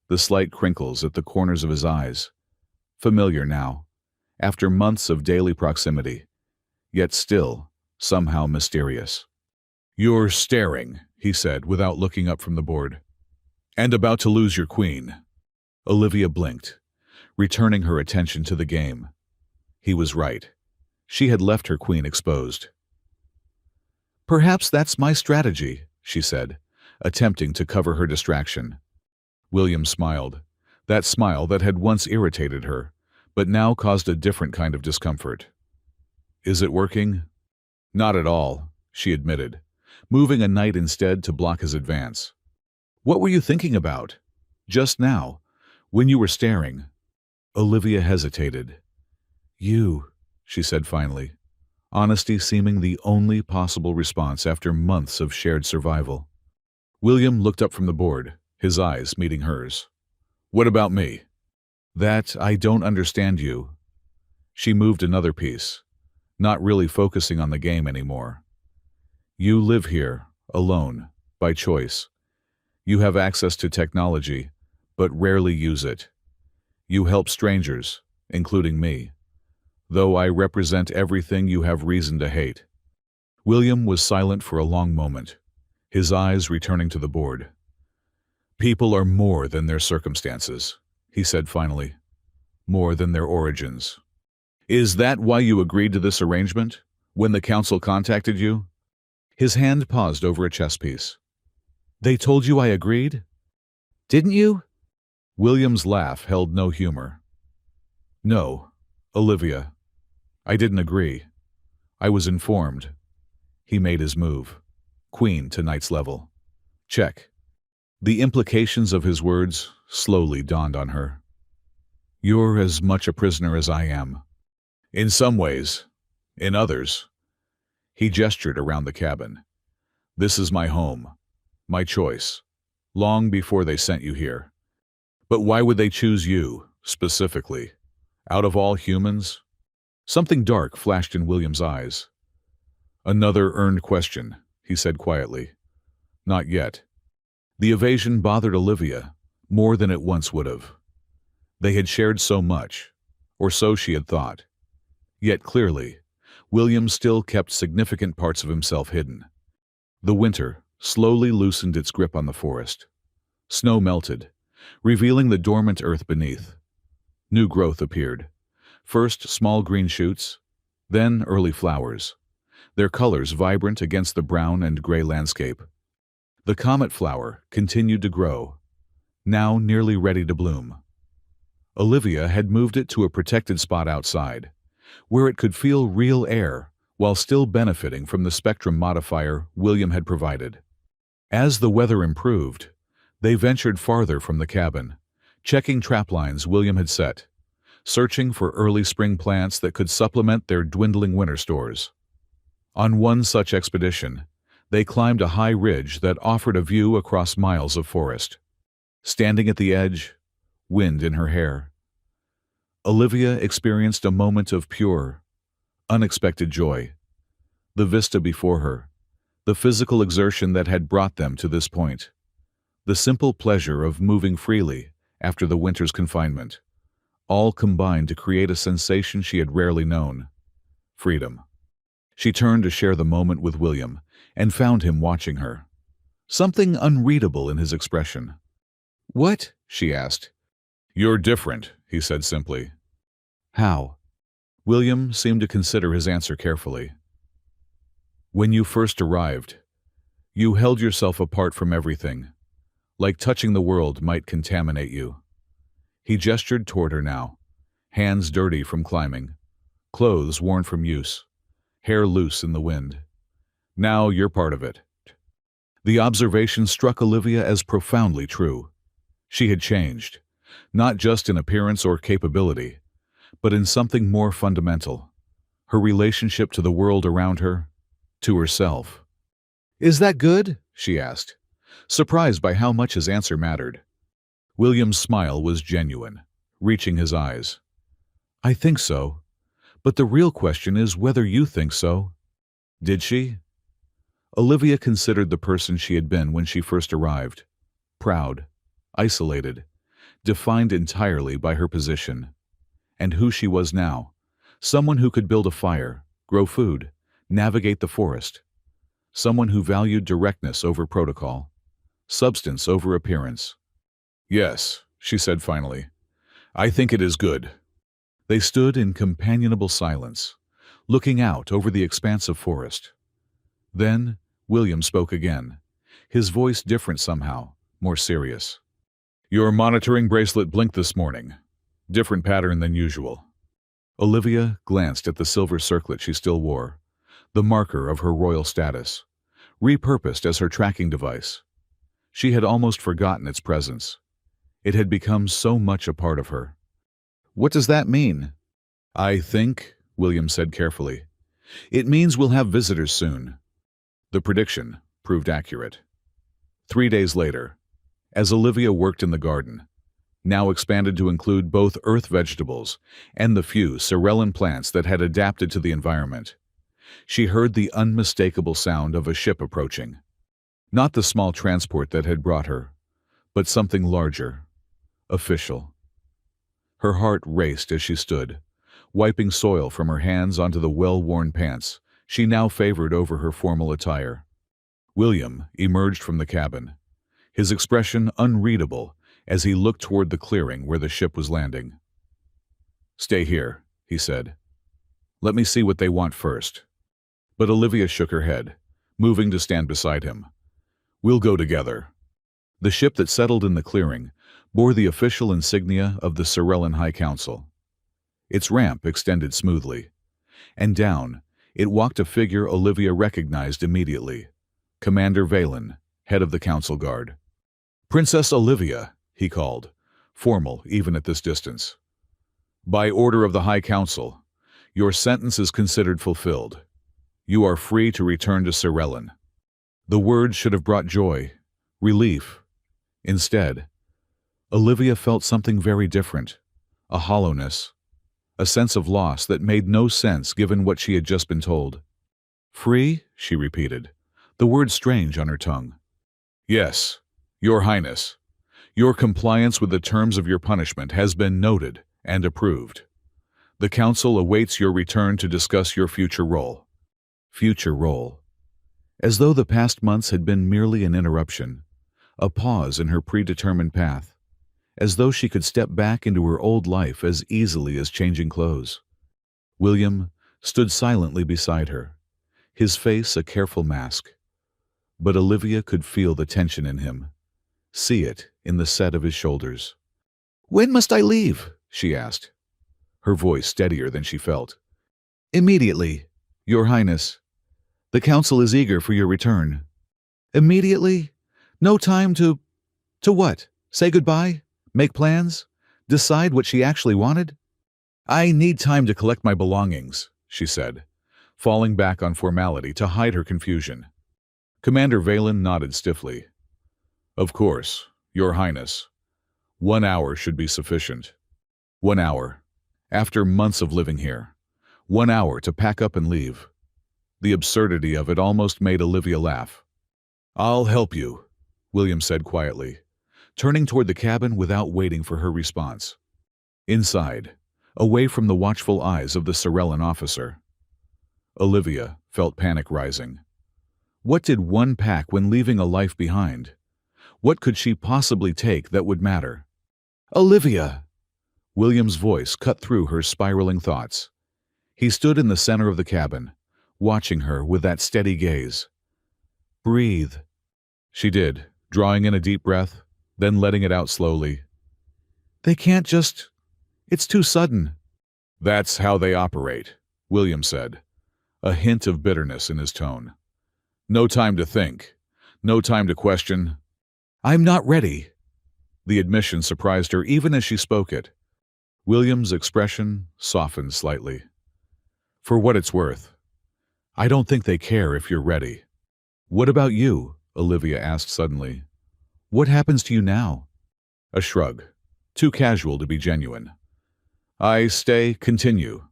the slight crinkles at the corners of his eyes. Familiar now, after months of daily proximity, yet still somehow mysterious. You're staring, he said without looking up from the board. And about to lose your queen. Olivia blinked, returning her attention to the game. He was right. She had left her queen exposed. Perhaps that's my strategy, she said, attempting to cover her distraction. William smiled, that smile that had once irritated her, but now caused a different kind of discomfort. Is it working? Not at all, she admitted, moving a knight instead to block his advance. What were you thinking about? Just now, when you were staring. Olivia hesitated. You, she said finally, honesty seeming the only possible response after months of shared survival. William looked up from the board, his eyes meeting hers. What about me? That I don't understand you. She moved another piece, not really focusing on the game anymore. You live here, alone, by choice. You have access to technology, but rarely use it. You help strangers, including me. though I represent everything you have reason to hate." William was silent for a long moment, his eyes returning to the board. "People are more than their circumstances," he said finally. "More than their origins. Is that why you agreed to this arrangement, when the council contacted you?" His hand paused over a chess piece. "They told you I agreed? Didn't you?" William's laugh held no humor. "No, Olivia. I didn't agree. I was informed." He made his move. Queen to knight's level. Check. The implications of his words slowly dawned on her. "You're as much a prisoner as I am. In some ways. In others." He gestured around the cabin. "This is my home. My choice. Long before they sent you here. But why would they choose you, specifically? Out of all humans?" Something dark flashed in William's eyes. "Another earned question," he said quietly. "Not yet." The evasion bothered Olivia more than it once would have. They had shared so much, or so she had thought. Yet clearly, William still kept significant parts of himself hidden. The winter slowly loosened its grip on the forest. Snow melted, revealing the dormant earth beneath. New growth appeared. First small green shoots, then early flowers, their colors vibrant against the brown and gray landscape. The comet flower continued to grow, now nearly ready to bloom. Olivia had moved it to a protected spot outside, where it could feel real air while still benefiting from the spectrum modifier William had provided. As the weather improved, they ventured farther from the cabin, checking trap lines William had set, searching for early spring plants that could supplement their dwindling winter stores. On one such expedition, they climbed a high ridge that offered a view across miles of forest. Standing at the edge, wind in her hair, Olivia experienced a moment of pure, unexpected joy. The vista before her, the physical exertion that had brought them to this point, the simple pleasure of moving freely after the winter's confinement, all combined to create a sensation she had rarely known: freedom. She turned to share the moment with William and found him watching her. Something unreadable in his expression. "What?" she asked. "You're different," he said simply. "How?" William seemed to consider his answer carefully. "When you first arrived, you held yourself apart from everything, like touching the world might contaminate you." He gestured toward her now, hands dirty from climbing, clothes worn from use, hair loose in the wind. "Now you're part of it." The observation struck Olivia as profoundly true. She had changed, not just in appearance or capability, but in something more fundamental: her relationship to the world around her, to herself. "Is that good?" she asked, surprised by how much his answer mattered. William's smile was genuine, reaching his eyes. "I think so, but the real question is whether you think so." Did she? Olivia considered the person she had been when she first arrived: proud, isolated, defined entirely by her position. And who she was now: someone who could build a fire, grow food, navigate the forest. Someone who valued directness over protocol, substance over appearance. "Yes," she said finally. "I think it is good." They stood in companionable silence, looking out over the expanse of forest. Then William spoke again, his voice different somehow, more serious. "Your monitoring bracelet blinked this morning. Different pattern than usual." Olivia glanced at the silver circlet she still wore, the marker of her royal status, repurposed as her tracking device. She had almost forgotten its presence. It had become so much a part of her. "What does that mean?" "I think," William said carefully, "it means we'll have visitors soon." The prediction proved accurate. 3 days later, as Olivia worked in the garden, now expanded to include both earth vegetables and the few Cerellan plants that had adapted to the environment, she heard the unmistakable sound of a ship approaching. Not the small transport that had brought her, but something larger, official. Her heart raced as she stood, Wiping soil from her hands onto the well-worn pants, she now favored over her formal attire. William emerged from the cabin, his expression unreadable as he looked toward the clearing where the ship was landing. "Stay here," he said. "Let me see what they want first." But Olivia shook her head, moving to stand beside him. "We'll go together." The ship that settled in the clearing bore the official insignia of the Sorellan High Council. Its ramp extended smoothly, and down it walked a figure Olivia recognized immediately, Commander Valen, head of the Council Guard. "Princess Olivia," he called, formal even at this distance. "By order of the High Council, your sentence is considered fulfilled. You are free to return to Sorellan." The words should have brought joy, relief. Instead, Olivia felt something very different, a hollowness, a sense of loss that made no sense given what she had just been told. "Free?" she repeated, the word strange on her tongue. "Yes, Your Highness. Your compliance with the terms of your punishment has been noted and approved. The Council awaits your return to discuss your future role." Future role. As though the past months had been merely an interruption, a pause in her predetermined path, as though she could step back into her old life as easily as changing clothes. William stood silently beside her, his face a careful mask. But Olivia could feel the tension in him, see it in the set of his shoulders. "When must I leave?" she asked, her voice steadier than she felt. "Immediately, Your Highness. The Council is eager for your return." "Immediately? No time to what? Say goodbye? Make plans? Decide what she actually wanted?" "I need time to collect my belongings," she said, falling back on formality to hide her confusion. Commander Valen nodded stiffly. "Of course, Your Highness. 1 hour should be sufficient." 1 hour. After months of living here. 1 hour to pack up and leave. The absurdity of it almost made Olivia laugh. "I'll help you," William said quietly, turning toward the cabin without waiting for her response. Inside, away from the watchful eyes of the Sorellan officer, Olivia felt panic rising. What did one pack when leaving a life behind? What could she possibly take that would matter? "Olivia!" William's voice cut through her spiraling thoughts. He stood in the center of the cabin, watching her with that steady gaze. "Breathe." She did, drawing in a deep breath, then letting it out slowly. "They can't just... It's too sudden." "That's how they operate," William said, a hint of bitterness in his tone. "No time to think. No time to question." "I'm not ready." The admission surprised her even as she spoke it. William's expression softened slightly. "For what it's worth, I don't think they care if you're ready." "What about you?" Olivia asked suddenly. "What happens to you now?" A shrug, too casual to be genuine. "I continue.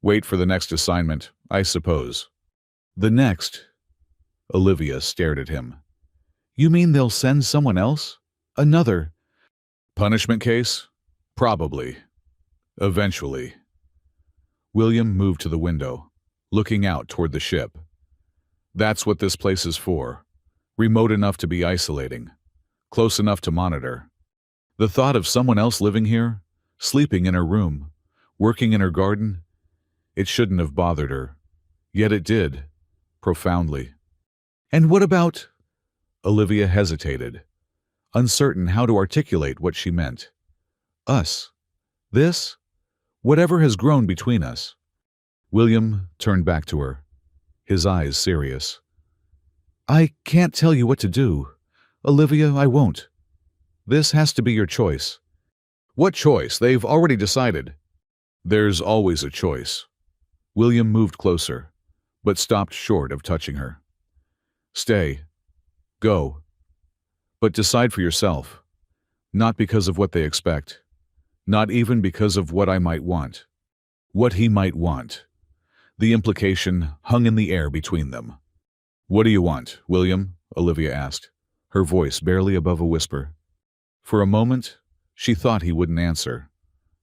Wait for the next assignment, I suppose." "The next?" Olivia stared at him. "You mean they'll send someone else? Another punishment case? Probably. Eventually." William moved to the window, looking out toward the ship. "That's what this place is for. Remote enough to be isolating. Close enough to monitor. The thought of someone else living here, sleeping in her room, working in her garden, it shouldn't have bothered her. Yet it did, profoundly." "And what about..." Olivia hesitated, uncertain how to articulate what she meant. "Us. This? Whatever has grown between us." William turned back to her, his eyes serious. "I can't tell you what to do. Olivia, I won't. This has to be your choice." "What choice? They've already decided." "There's always a choice." William moved closer, but stopped short of touching her. "Stay. Go. But decide for yourself. Not because of what they expect. Not even because of what I might want. What he might want." The implication hung in the air between them. "What do you want, William?" Olivia asked, her voice barely above a whisper. For a moment, she thought he wouldn't answer.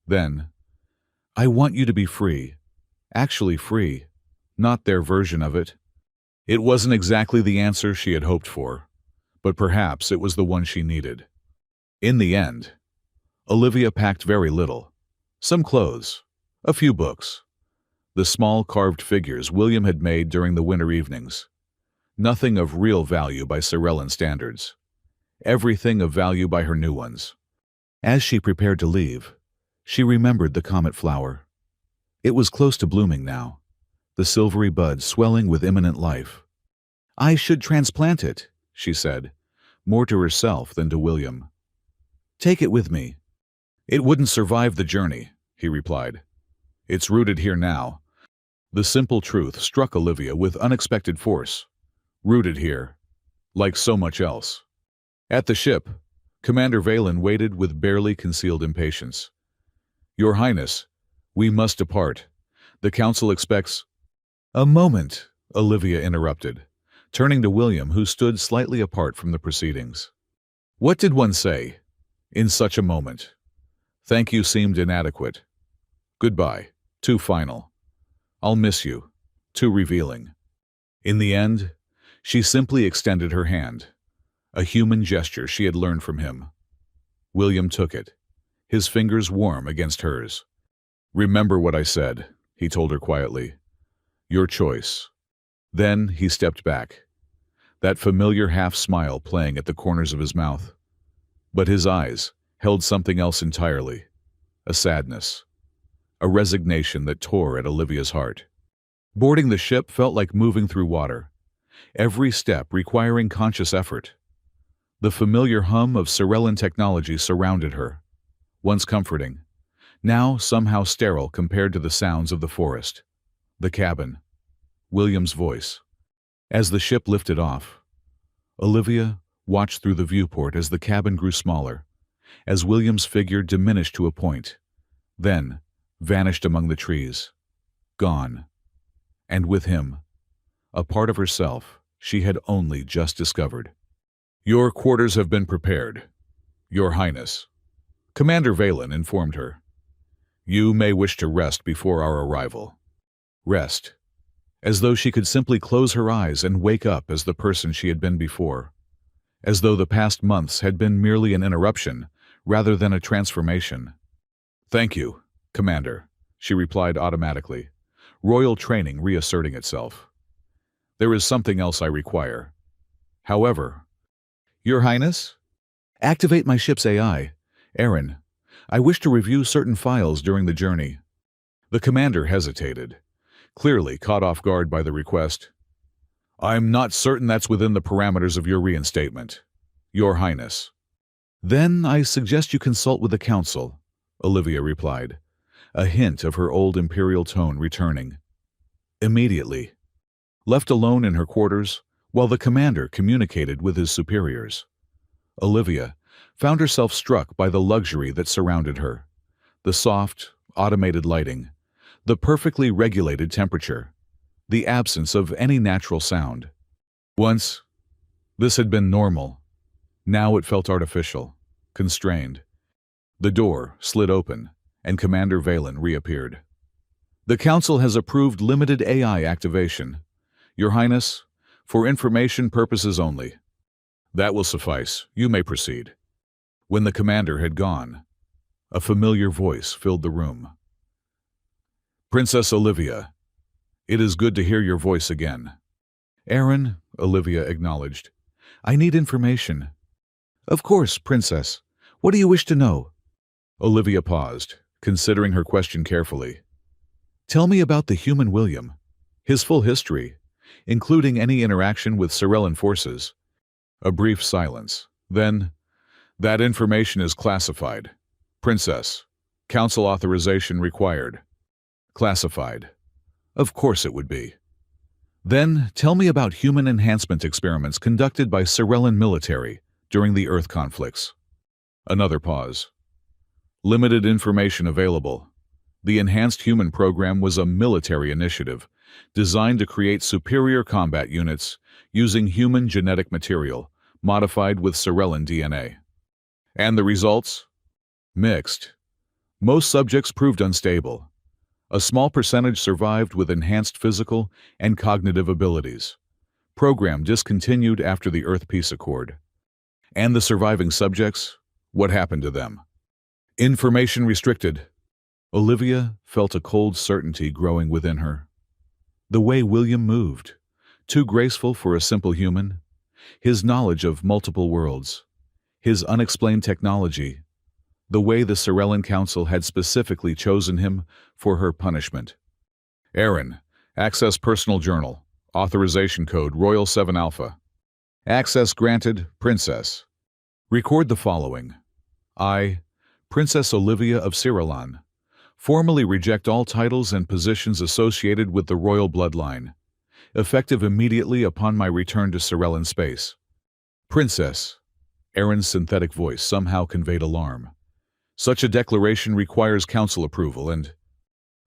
Then, I want you to be free. Actually free. Not their version of it. It wasn't exactly the answer she had hoped for, but perhaps it was the one she needed. In the end, Olivia packed very little. Some clothes, a few books, the small carved figures William had made during the winter evenings. Nothing of real value by Sorellan standards. Everything of value by her new ones. As she prepared to leave, she remembered the comet flower. It was close to blooming now, the silvery bud swelling with imminent life. I should transplant it, she said, more to herself than to William. Take it with me. It wouldn't survive the journey, he replied. It's rooted here now. The simple truth struck Olivia with unexpected force. Rooted here, like so much else. At the ship, Commander Valen waited with barely concealed impatience. Your Highness, we must depart. The Council expects— A moment, Olivia interrupted, turning to William, who stood slightly apart from the proceedings. What did one say in such a moment? Thank you seemed inadequate. Goodbye, too final. I'll miss you, too revealing. In the end, she simply extended her hand, a human gesture she had learned from him. William took it, his fingers warm against hers. Remember what I said, he told her quietly. Your choice. Then he stepped back, that familiar half-smile playing at the corners of his mouth. But his eyes held something else entirely, a sadness, a resignation that tore at Olivia's heart. Boarding the ship felt like moving through water, every step requiring conscious effort. The familiar hum of Sorellan technology surrounded her, once comforting, now somehow sterile compared to the sounds of the forest. The cabin. William's voice. As the ship lifted off, Olivia watched through the viewport as the cabin grew smaller, as William's figure diminished to a point, then vanished among the trees. Gone. And with him, a part of herself she had only just discovered. Your quarters have been prepared, Your Highness, Commander Valen informed her. You may wish to rest before our arrival. Rest, as though she could simply close her eyes and wake up as the person she had been before, as though the past months had been merely an interruption rather than a transformation. Thank you, Commander, she replied automatically, royal training reasserting itself. There is something else I require. However, Your Highness? Activate my ship's AI. Aaron, I wish to review certain files during the journey. The commander hesitated, clearly caught off guard by the request. I'm not certain that's within the parameters of your reinstatement, Your Highness. Then I suggest you consult with the Council, Olivia replied, a hint of her old imperial tone returning. Immediately. Left alone in her quarters, while the commander communicated with his superiors, Olivia found herself struck by the luxury that surrounded her, the soft, automated lighting, the perfectly regulated temperature, the absence of any natural sound. Once, this had been normal. Now it felt artificial, constrained. The door slid open, and Commander Valen reappeared. The Council has approved limited AI activation. Your Highness, for information purposes only. That will suffice. You may proceed. When the commander had gone, a familiar voice filled the room. Princess Olivia, it is good to hear your voice again. Aaron, Olivia acknowledged. I need information. Of course, Princess. What do you wish to know? Olivia paused, considering her question carefully. Tell me about the human William, his full history, including any interaction with Sorellan forces. A brief silence. Then, that information is classified. Princess, Council authorization required. Classified. Of course it would be. Then, tell me about human enhancement experiments conducted by Sorellan military during the Earth conflicts. Another pause. Limited information available. The Enhanced Human Program was a military initiative designed to create superior combat units using human genetic material modified with Sorellan DNA. And the results? Mixed. Most subjects proved unstable, A small percentage survived with enhanced physical and cognitive abilities. Program discontinued after the Earth Peace Accord. And the surviving subjects? What happened to them? Information restricted. Olivia felt a cold certainty growing within her. The way William moved, too graceful for a simple human, his knowledge of multiple worlds, his unexplained technology, the way the Sorellan Council had specifically chosen him for her punishment. Aaron, access personal journal, authorization code Royal 7 Alpha. Access granted, Princess. Record the following. I, Princess Olivia of Sorellan, formally reject all titles and positions associated with the royal bloodline, effective immediately upon my return to Sorellan space. Princess. Aaron's synthetic voice somehow conveyed alarm. Such a declaration requires council approval and...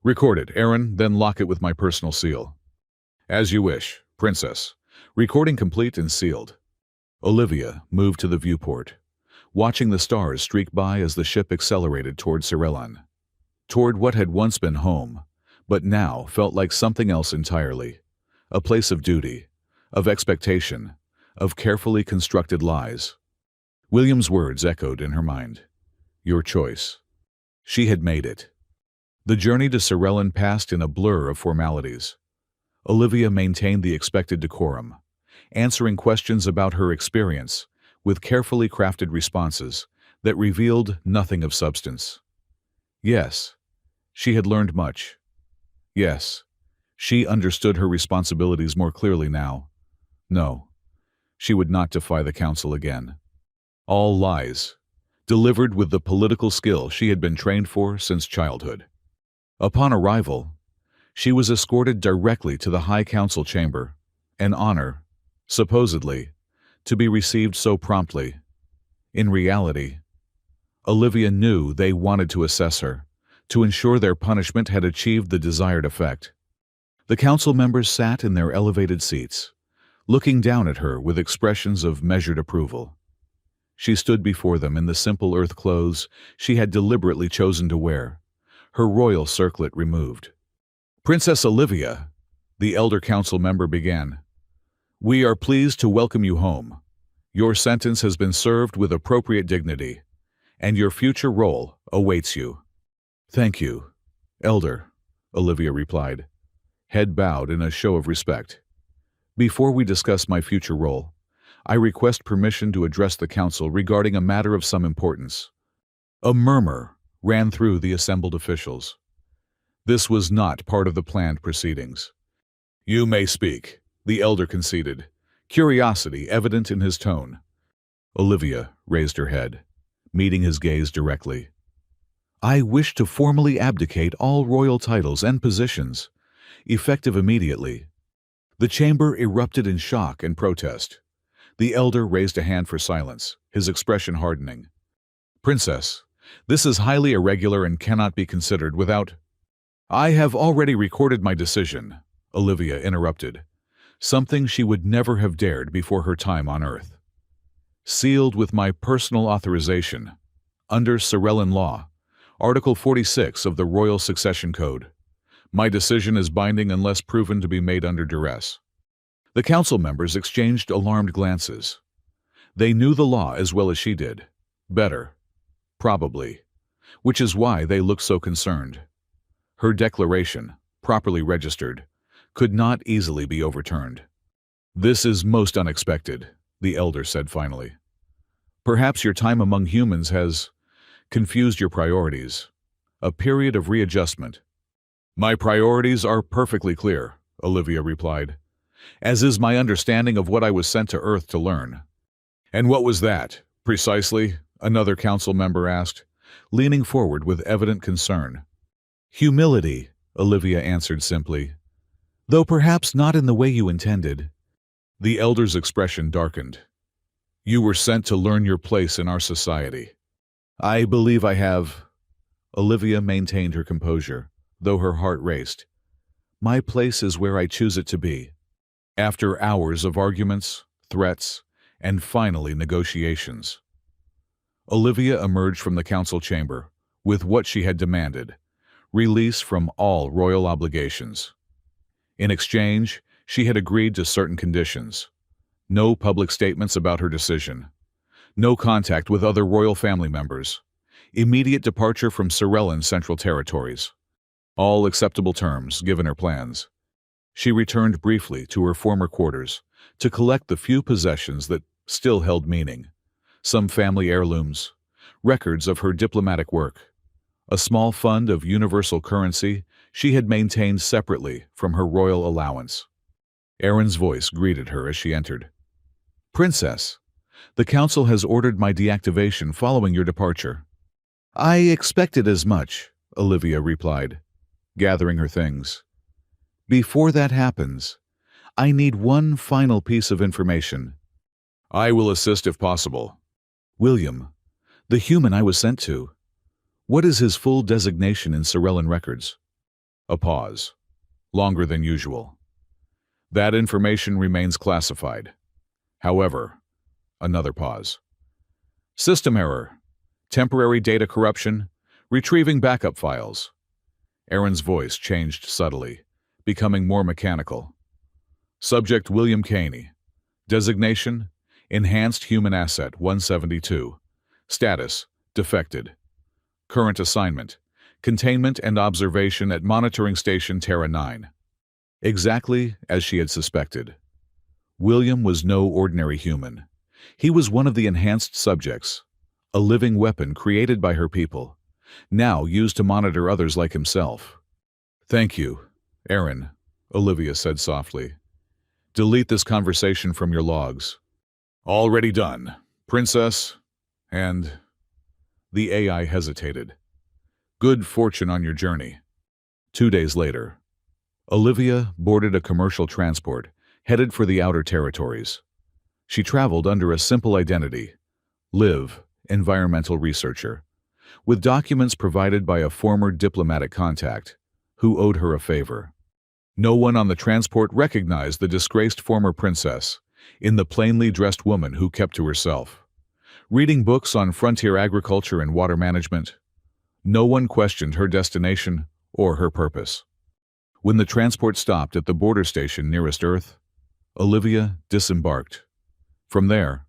Recorded, Aaron, then lock it with my personal seal. As you wish, Princess. Recording complete and sealed. Olivia moved to the viewport, watching the stars streak by as the ship accelerated toward Sorellan, toward what had once been home, but now felt like something else entirely. A place of duty, of expectation, of carefully constructed lies. William's words echoed in her mind. Your choice. She had made it. The journey to Sorellan passed in a blur of formalities. Olivia maintained the expected decorum, answering questions about her experience with carefully crafted responses that revealed nothing of substance. Yes, she had learned much. Yes, she understood her responsibilities more clearly now. No, she would not defy the council again. All lies, delivered with the political skill she had been trained for since childhood. Upon arrival, she was escorted directly to the High Council chamber, an honor, supposedly, to be received so promptly. In reality, Olivia knew they wanted to assess her, to ensure their punishment had achieved the desired effect. The council members sat in their elevated seats, looking down at her with expressions of measured approval. She stood before them in the simple earth clothes she had deliberately chosen to wear, her royal circlet removed. Princess Olivia, the elder council member began, we are pleased to welcome you home. Your sentence has been served with appropriate dignity, and your future role awaits you. Thank you, Elder, Olivia replied, head bowed in a show of respect. Before we discuss my future role, I request permission to address the council regarding a matter of some importance. A murmur ran through the assembled officials. This was not part of the planned proceedings. You may speak, the elder conceded, curiosity evident in his tone. Olivia raised her head, meeting his gaze directly. I wish to formally abdicate all royal titles and positions, effective immediately. The chamber erupted in shock and protest. The elder raised a hand for silence, his expression hardening. Princess, this is highly irregular and cannot be considered without... I have already recorded my decision, Olivia interrupted, something she would never have dared before her time on Earth. Sealed with my personal authorization, under Sorellan law, Article 46 of the Royal Succession Code. My decision is binding unless proven to be made under duress. The council members exchanged alarmed glances. They knew the law as well as she did. Better. Probably. Which is why they looked so concerned. Her declaration, properly registered, could not easily be overturned. This is most unexpected, the elder said finally. Perhaps your time among humans has confused your priorities. A period of readjustment. My priorities are perfectly clear, Olivia replied, as is my understanding of what I was sent to Earth to learn. And what was that, precisely? Another council member asked, leaning forward with evident concern. Humility, Olivia answered simply, though perhaps not in the way you intended. The elder's expression darkened. You were sent to learn your place in our society. I believe I have. Olivia maintained her composure, though her heart raced. My place is where I choose it to be. After hours of arguments, threats, and finally negotiations. Olivia emerged from the council chamber with what she had demanded, release from all royal obligations. In exchange, she had agreed to certain conditions. No public statements about her decision. No contact with other royal family members. Immediate departure from Sorellan Central Territories. All acceptable terms, given her plans. She returned briefly to her former quarters to collect the few possessions that still held meaning. Some family heirlooms, records of her diplomatic work, a small fund of universal currency she had maintained separately from her royal allowance. Erin's voice greeted her as she entered. "Princess, the council has ordered my deactivation following your departure." "I expected as much," Olivia replied, gathering her things. "Before that happens, I need one final piece of information." "I will assist if possible." "William, the human I was sent to, what is his full designation in Sorellan records?" A pause, longer than usual. "That information remains classified. However," another pause. "System error, temporary data corruption, retrieving backup files." Erin's voice changed subtly, becoming more mechanical. "Subject William Caney. Designation, Enhanced Human Asset 172. Status, Defected. Current assignment, Containment and Observation at Monitoring Station Terra 9. Exactly as she had suspected. William was no ordinary human. He was one of the enhanced subjects, a living weapon created by her people, now used to monitor others like himself. "Thank you, Erin," Olivia said softly. "Delete this conversation from your logs." "Already done, Princess, and—" The AI hesitated. "Good fortune on your journey." 2 days later, Olivia boarded a commercial transport headed for the outer territories. She traveled under a simple identity, Liv, environmental researcher, with documents provided by a former diplomatic contact who owed her a favor. No one on the transport recognized the disgraced former princess in the plainly dressed woman who kept to herself. Reading books on frontier agriculture and water management, no one questioned her destination or her purpose. When the transport stopped at the border station nearest Earth, Olivia disembarked. From there,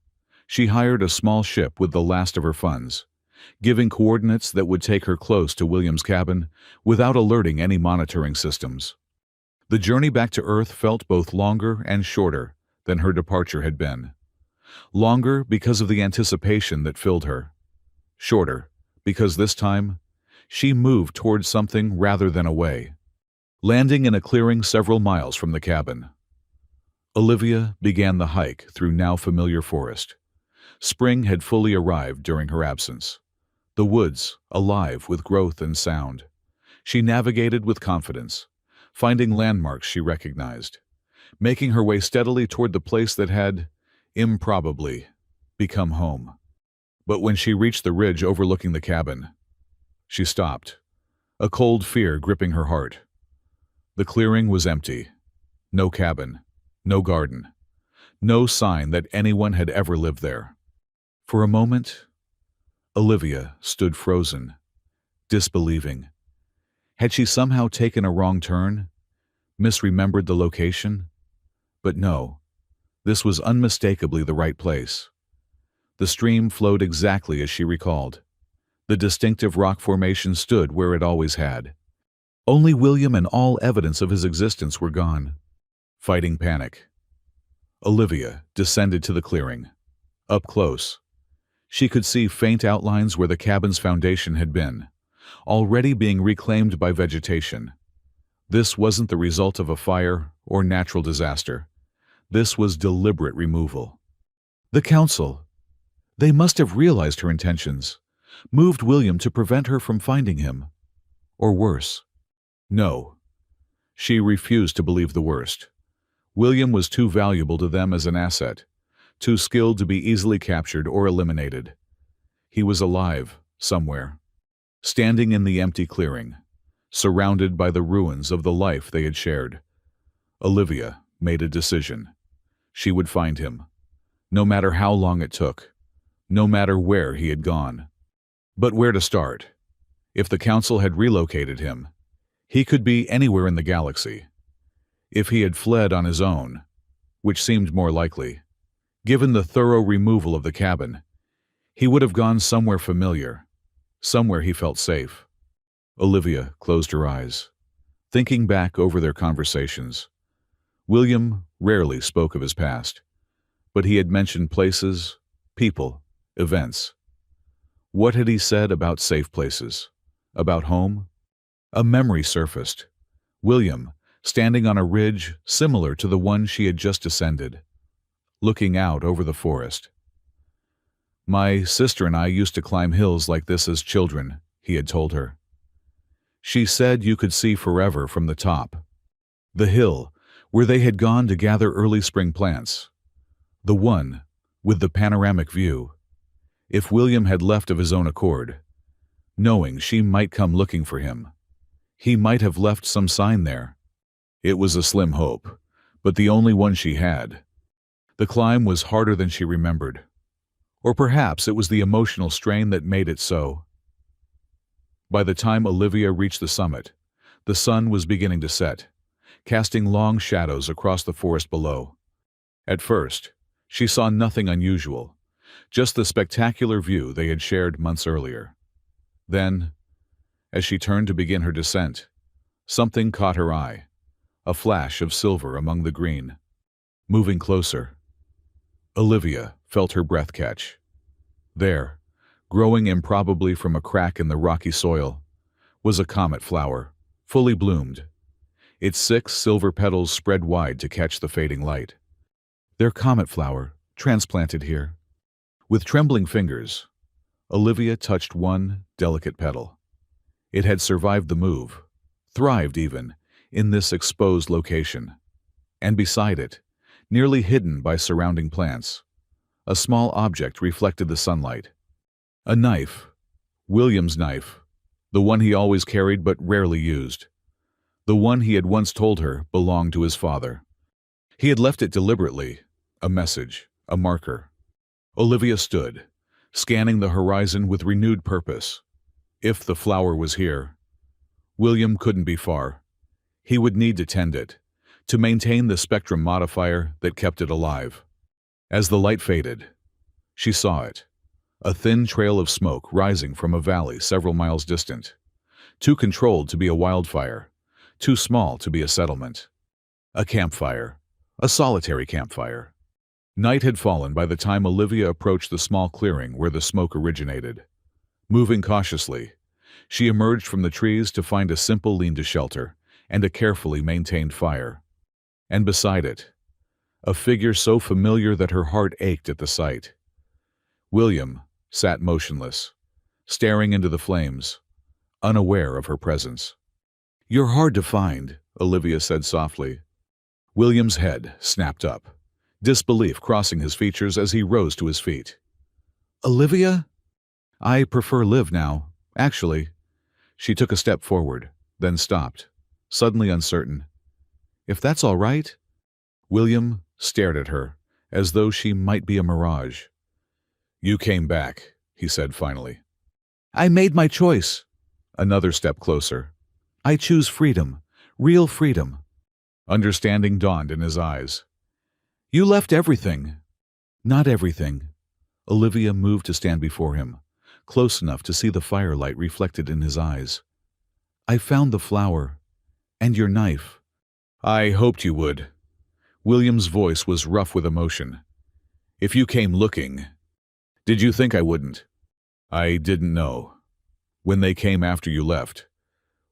she hired a small ship with the last of her funds, giving coordinates that would take her close to William's cabin without alerting any monitoring systems. The journey back to Earth felt both longer and shorter than her departure had been. Longer because of the anticipation that filled her. Shorter because this time, she moved towards something rather than away. Landing in a clearing several miles from the cabin, Olivia began the hike through now familiar forest. Spring had fully arrived during her absence. The woods alive with growth and sound. She navigated with confidence, finding landmarks she recognized, making her way steadily toward the place that had, improbably, become home. But when she reached the ridge overlooking the cabin, she stopped, a cold fear gripping her heart. The clearing was empty. No cabin, no garden, no sign that anyone had ever lived there. For a moment, Olivia stood frozen, disbelieving. Had she somehow taken a wrong turn, misremembered the location? But no, this was unmistakably the right place. The stream flowed exactly as she recalled. The distinctive rock formation stood where it always had. Only William and all evidence of his existence were gone. Fighting panic, Olivia descended to the clearing. Up close, she could see faint outlines where the cabin's foundation had been, already being reclaimed by vegetation. This wasn't the result of a fire or natural disaster. This was deliberate removal. The council. They must have realized her intentions, moved William to prevent her from finding him. Or worse. No. She refused to believe the worst. William was too valuable to them as an asset, too skilled to be easily captured or eliminated. He was alive, somewhere, standing in the empty clearing, surrounded by the ruins of the life they had shared. Olivia made a decision. She would find him, no matter how long it took, no matter where he had gone. But where to start? If the council had relocated him, He could be anywhere in the galaxy. If he had fled on his own, which seemed more likely, given the thorough removal of the cabin, he would have gone somewhere familiar, somewhere he felt safe. Olivia closed her eyes, thinking back over their conversations. William rarely spoke of his past, but he had mentioned places, people, events. What had he said about safe places? About home? A memory surfaced. William, standing on a ridge similar to the one she had just ascended, looking out over the forest. "My sister and I used to climb hills like this as children," he had told her. She said you could see forever from the top. The hill, where they had gone to gather early spring plants. The one, with the panoramic view. If William had left of his own accord, knowing she might come looking for him, he might have left some sign there. It was a slim hope, but the only one she had. The climb was harder than she remembered. Or perhaps it was the emotional strain that made it so. By the time Olivia reached the summit, the sun was beginning to set, casting long shadows across the forest below. At first, she saw nothing unusual, just the spectacular view they had shared months earlier. Then, as she turned to begin her descent, something caught her eye, a flash of silver among the green. Moving closer, Olivia felt her breath catch. There, growing improbably from a crack in the rocky soil, was a comet flower, fully bloomed. Its 6 silver petals spread wide to catch the fading light. Their comet flower, transplanted here. With trembling fingers, Olivia touched one delicate petal. It had survived the move, thrived even, in this exposed location. And beside it, nearly hidden by surrounding plants, a small object reflected the sunlight. A knife, William's knife, the one he always carried but rarely used. The one he had once told her belonged to his father. He had left it deliberately, a message, a marker. Olivia stood, scanning the horizon with renewed purpose. If the flower was here, William couldn't be far. He would need to tend it, to maintain the spectrum modifier that kept it alive. As the light faded, she saw it, a thin trail of smoke rising from a valley several miles distant, too controlled to be a wildfire, too small to be a settlement. A campfire, a solitary campfire. Night had fallen by the time Olivia approached the small clearing where the smoke originated. Moving cautiously, she emerged from the trees to find a simple lean-to shelter and a carefully maintained fire. And beside it, a figure so familiar that her heart ached at the sight. William sat motionless, staring into the flames, unaware of her presence. "You're hard to find," Olivia said softly. William's head snapped up, disbelief crossing his features as he rose to his feet. "Olivia? I prefer Liv now, actually." She took a step forward, then stopped, suddenly uncertain. "If that's all right?" William stared at her, as though she might be a mirage. "You came back," he said finally. "I made my choice." Another step closer. "I choose freedom, real freedom." Understanding dawned in his eyes. "You left everything." "Not everything." Olivia moved to stand before him, close enough to see the firelight reflected in his eyes. "I found the flower, and your knife." "I hoped you would." William's voice was rough with emotion. "If you came looking, did you think I wouldn't?" "I didn't know. When they came after you left,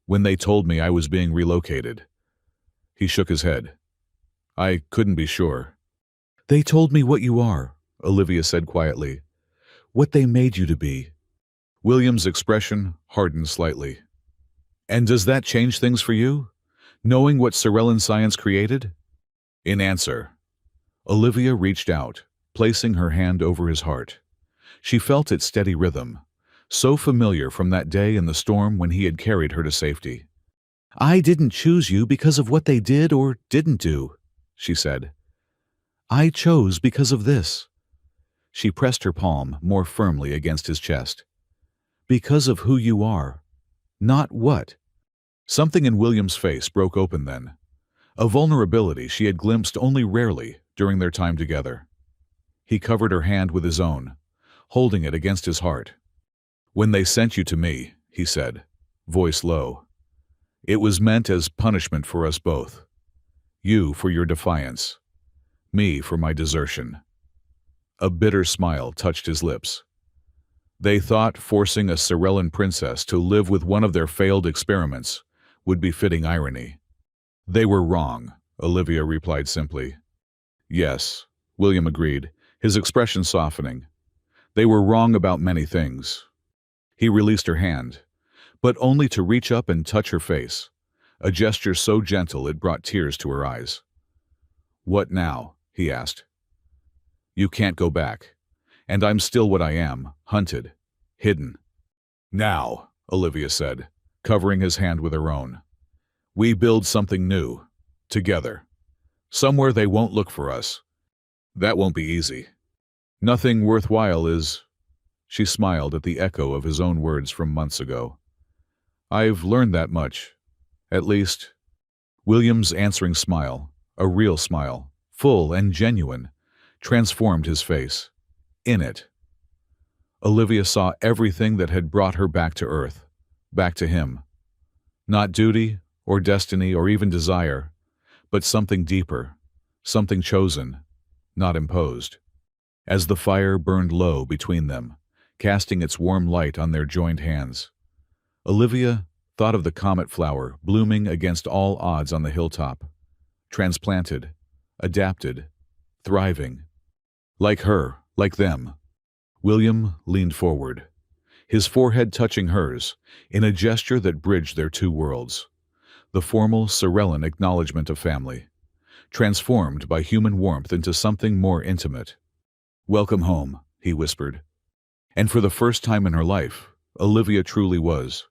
when they told me I was being relocated." He shook his head. "I couldn't be sure." "They told me what you are," Olivia said quietly. "What they made you to be." William's expression hardened slightly. "And does that change things for you, knowing what Sorellan science created?" In answer, Olivia reached out, placing her hand over his heart. She felt its steady rhythm, so familiar from that day in the storm when he had carried her to safety. "I didn't choose you because of what they did or didn't do," she said. "I chose because of this." She pressed her palm more firmly against his chest. "Because of who you are, not what." Something in William's face broke open then, a vulnerability she had glimpsed only rarely during their time together. He covered her hand with his own, holding it against his heart. "When they sent you to me," he said, voice low, "it was meant as punishment for us both. You for your defiance, me for my desertion." A bitter smile touched his lips. They thought forcing a Sorellan princess to live with one of their failed experiments would be fitting irony. "They were wrong," Olivia replied simply. "Yes," William agreed, his expression softening. "They were wrong about many things." He released her hand, but only to reach up and touch her face, a gesture so gentle it brought tears to her eyes. "What now?" he asked. "You can't go back, and I'm still what I am, hunted, hidden." "Now," Olivia said, covering his hand with her own. "We build something new, together. Somewhere they won't look for us. That won't be easy. Nothing worthwhile is—" She smiled at the echo of his own words from months ago. "I've learned that much. At least." William's answering smile, a real smile, full and genuine, transformed his face. In it, Olivia saw everything that had brought her back to Earth, back to him. Not duty, or destiny, or even desire, but something deeper, something chosen, not imposed. As the fire burned low between them, casting its warm light on their joined hands, Olivia thought of the comet flower blooming against all odds on the hilltop, transplanted, adapted, thriving. Like her, like them. William leaned forward, his forehead touching hers, in a gesture that bridged their two worlds. The formal Sorellan acknowledgement of family, transformed by human warmth into something more intimate. "Welcome home," he whispered. And for the first time in her life, Olivia truly was.